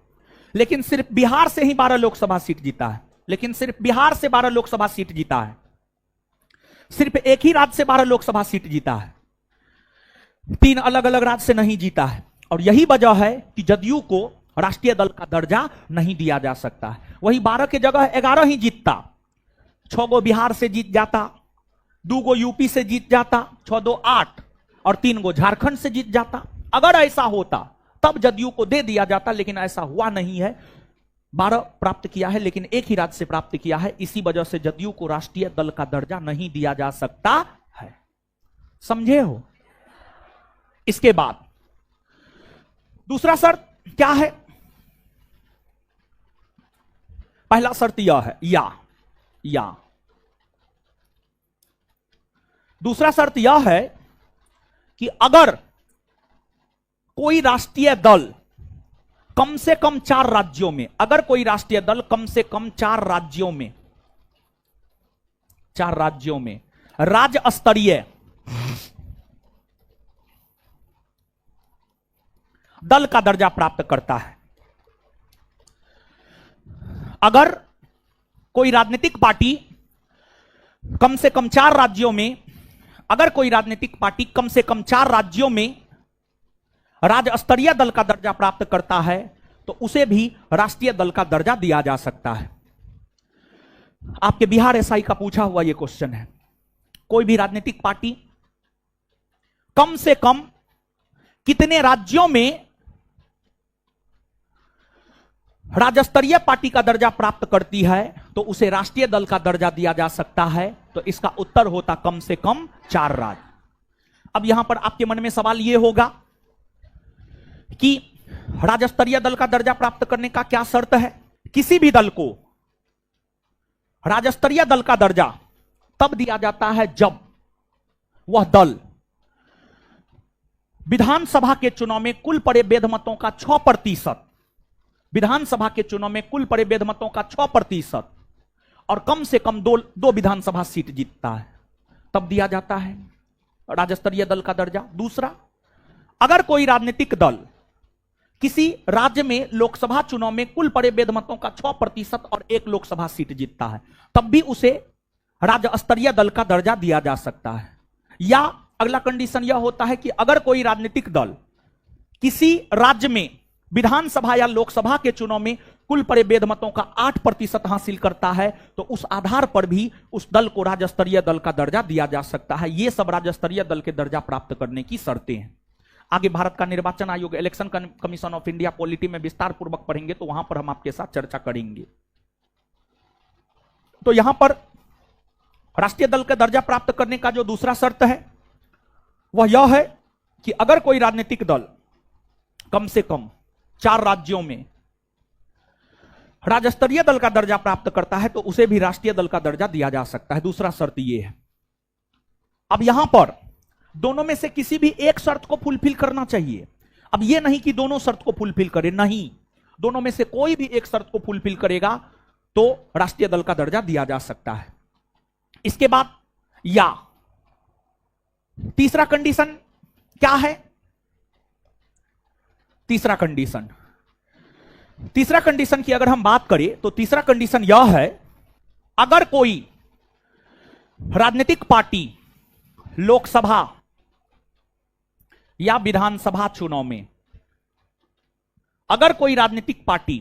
लेकिन सिर्फ बिहार से ही 12 लोकसभा सीट जीता है। सिर्फ एक ही राज्य से 12 लोकसभा सीट जीता है, 3 अलग अलग राज्य से नहीं जीता है। और यही वजह है कि जदयू को राष्ट्रीय दल का दर्जा नहीं दिया जा सकता है। वही 12 की जगह 11 ही जीतता, 6 गो बिहार से जीत जाता, 2 गो यूपी से जीत जाता, 6 2 8 और 3 गो झारखंड से जीत जाता। अगर ऐसा होता तब जदयू को दे दिया जाता, लेकिन ऐसा हुआ नहीं है। 12 प्राप्त किया है, लेकिन एक ही राज्य से प्राप्त किया है। इसी वजह से जदयू को राष्ट्रीय दल का दर्जा नहीं दिया जा सकता है। समझे हो? इसके बाद दूसरा शर्त क्या है? पहला शर्त यह है या दूसरा शर्त यह है कि अगर कोई राष्ट्रीय दल कम से कम 4 राज्यों में, अगर कोई राष्ट्रीय दल कम से कम 4 राज्यों में राज्य स्तरीय दल का दर्जा प्राप्त करता है, अगर कोई राजनीतिक पार्टी कम से कम 4 राज्यों में, अगर कोई राजनीतिक पार्टी कम से कम 4 राज्यों में राज्य स्तरीय दल का दर्जा प्राप्त करता है, तो उसे भी राष्ट्रीय दल का दर्जा दिया जा सकता है। आपके बिहार एसआई का पूछा हुआ यह क्वेश्चन है। कोई भी राजनीतिक पार्टी कम से कम कितने राज्यों में राज्य स्तरीय पार्टी का दर्जा प्राप्त करती है तो उसे राष्ट्रीय दल का दर्जा दिया जा सकता है? तो इसका उत्तर होता कम से कम 4 राज्य। अब यहां पर आपके मन में सवाल यह होगा कि राज्य स्तरीय दल का दर्जा प्राप्त करने का क्या शर्त है? किसी भी दल को राज्य स्तरीय दल का दर्जा तब दिया जाता है जब वह दल विधानसभा के चुनाव में कुल पड़े वैध मतों का 6%, विधानसभा के चुनाव में कुल पड़े वैध मतों का 6% और कम से कम दो विधानसभा सीट जीतता है, तब दिया जाता है राज्य स्तरीय दल का दर्जा। दूसरा, अगर कोई राजनीतिक दल किसी राज्य में लोकसभा चुनाव में कुल पड़े वैध मतों का 6% और 1 लोकसभा सीट जीतता है, तब भी उसे राज्य स्तरीय दल का दर्जा दिया जा सकता है। या अगला कंडीशन यह होता है कि अगर कोई राजनीतिक दल किसी राज्य में विधानसभा या लोकसभा के चुनाव में कुल पड़े वैध मतों का 8% हासिल करता है, तो उस आधार पर भी उस दल को राज्य स्तरीय दल का दर्जा दिया जा सकता है। यह सब राज्य स्तरीय दल के दर्जा प्राप्त करने की शर्तें हैं। आगे भारत का निर्वाचन आयोग, election commission of India polity में विस्तार पूर्वक पढ़ेंगे, तो वहां पर हम आपके साथ चर्चा करेंगे। तो यहां पर राष्ट्रीय दल का दर्जा प्राप्त करने का जो दूसरा शर्त है वह यह है कि अगर कोई राजनीतिक दल कम से कम 4 राज्यों में राज्य स्तरीय दल का दर्जा प्राप्त करता है तो उसे भी राष्ट्रीय दल का दर्जा दिया जा सकता है। दूसरा शर्त यह है। अब यहां पर दोनों में से किसी भी एक शर्त को फुलफिल करना चाहिए। अब यह नहीं कि दोनों शर्त को फुलफिल करे, नहीं, दोनों में से कोई भी एक शर्त को फुलफिल करेगा तो राष्ट्रीय दल का दर्जा दिया जा सकता है। इसके बाद या तीसरा कंडीशन क्या है? तीसरा कंडीशन की अगर हम बात करें तो तीसरा कंडीशन यह है, अगर कोई राजनीतिक पार्टी लोकसभा या विधानसभा चुनाव में, अगर कोई राजनीतिक पार्टी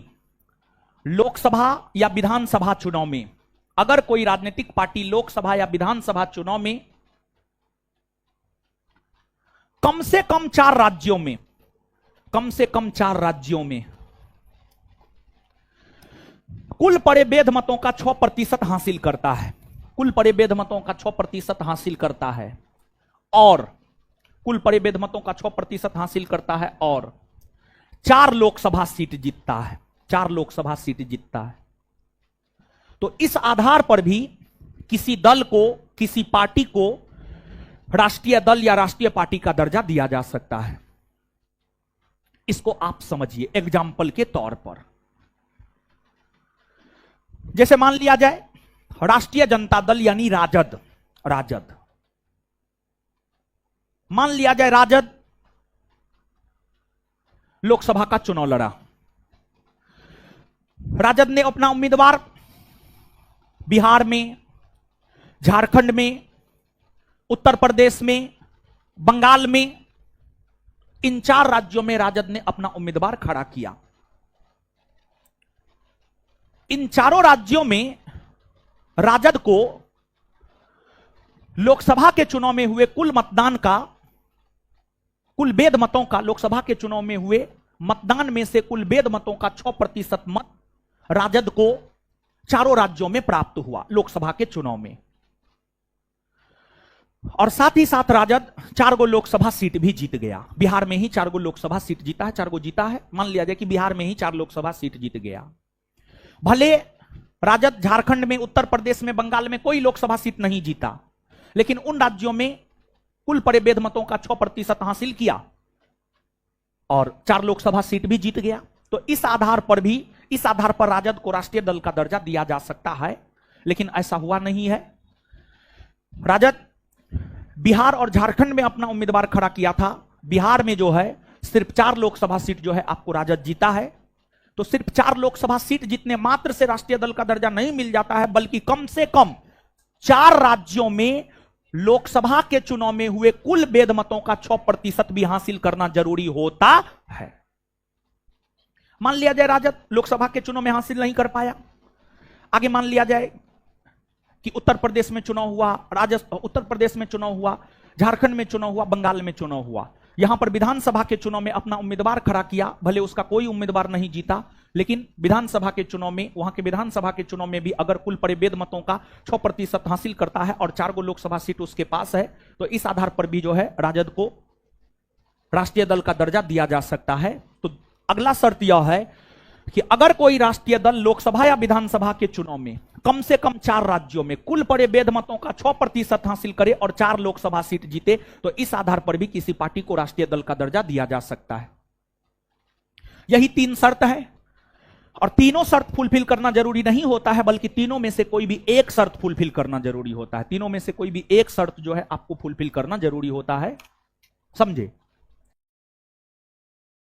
लोकसभा या विधानसभा चुनाव में, अगर कोई राजनीतिक पार्टी लोकसभा या विधानसभा चुनाव में कम से कम 4 राज्यों में, कम से कम 4 राज्यों में कुल परिवेद मतों का 6% हासिल करता है, कुल परिवेद मतों का 6% हासिल करता है, और कुल परिवेद मतों का 6% हासिल करता है और 4 लोकसभा सीट जीतता है, 4 लोकसभा सीट जीतता है, तो इस आधार पर भी किसी दल को, किसी पार्टी को राष्ट्रीय दल या राष्ट्रीय पार्टी का दर्जा दिया जा सकता है। इसको आप समझिए एग्जाम्पल के तौर पर। जैसे मान लिया जाए राष्ट्रीय जनता दल यानी राजद, राजद मान लिया जाए राजद लोकसभा का चुनाव लड़ा। राजद ने अपना उम्मीदवार बिहार में, झारखंड में, उत्तर प्रदेश में, बंगाल में, इन 4 राज्यों में राजद ने अपना उम्मीदवार खड़ा किया। इन चारों राज्यों में राजद को लोकसभा के चुनाव में हुए कुल मतदान का, कुल वेद मतों का, लोकसभा के चुनाव में हुए मतदान में से कुल वेद मतों का 6% मत राजद को चारों राज्यों में प्राप्त हुआ लोकसभा के चुनाव में। और साथ ही साथ राजद 4 गो लोकसभा सीट भी जीत गया। बिहार में ही 4 गो लोकसभा सीट जीता है, 4 गो जीता है, मान लिया जाए कि बिहार में ही 4 लोकसभा सीट जीत गया। भले राजद झारखंड में, उत्तर प्रदेश में, बंगाल में कोई लोकसभा सीट नहीं जीता, लेकिन उन राज्यों में कुल परिवेद मतों का 6% हासिल किया और 4 लोकसभा सीट भी जीत गया। तो इस आधार पर राजद को राष्ट्रीय दल का दर्जा दिया जा सकता है, लेकिन ऐसा हुआ नहीं है। राजद बिहार और झारखंड में अपना उम्मीदवार खड़ा किया था। बिहार में जो है सिर्फ 4 लोकसभा सीट जो है आपको राजद जीता है। तो सिर्फ 4 लोकसभा सीट जीतने मात्र से राष्ट्रीय दल का दर्जा नहीं मिल जाता है, बल्कि कम से कम 4 राज्यों में लोकसभा के चुनाव में हुए कुल वेद मतों का 6% भी हासिल करना जरूरी होता है। मान लिया जाए राजद लोकसभा के चुनाव में हासिल नहीं कर पाया, आगे मान लिया जाए कि उत्तर प्रदेश में चुनाव हुआ, उत्तर प्रदेश में चुनाव हुआ, झारखंड में चुनाव हुआ, बंगाल में चुनाव हुआ, यहां पर विधानसभा के चुनाव में अपना उम्मीदवार खड़ा किया, भले उसका कोई उम्मीदवार नहीं जीता, लेकिन विधानसभा के चुनाव में, वहां के विधानसभा के चुनाव में भी अगर कुल परिवेद मतों का 6% हासिल करता है और 4 गो लोकसभा सीट उसके पास है, तो इस आधार पर भी जो है राजद को राष्ट्रीय दल का दर्जा दिया जा सकता है। तो अगला शर्त यह है कि अगर कोई राष्ट्रीय दल लोकसभा या विधानसभा के चुनाव में कम से कम 4 राज्यों में कुल परिवेद मतों का 6% हासिल करे और 4 लोकसभा सीट जीते, तो इस आधार पर भी किसी पार्टी को राष्ट्रीय दल का दर्जा दिया जा सकता है। यही 3 शर्त है, और तीनों शर्त फुलफिल करना जरूरी नहीं होता है, बल्कि तीनों में से कोई भी एक शर्त फुलफिल करना जरूरी होता है। तीनों में से कोई भी एक शर्त जो है आपको फुलफिल करना जरूरी होता है, समझे।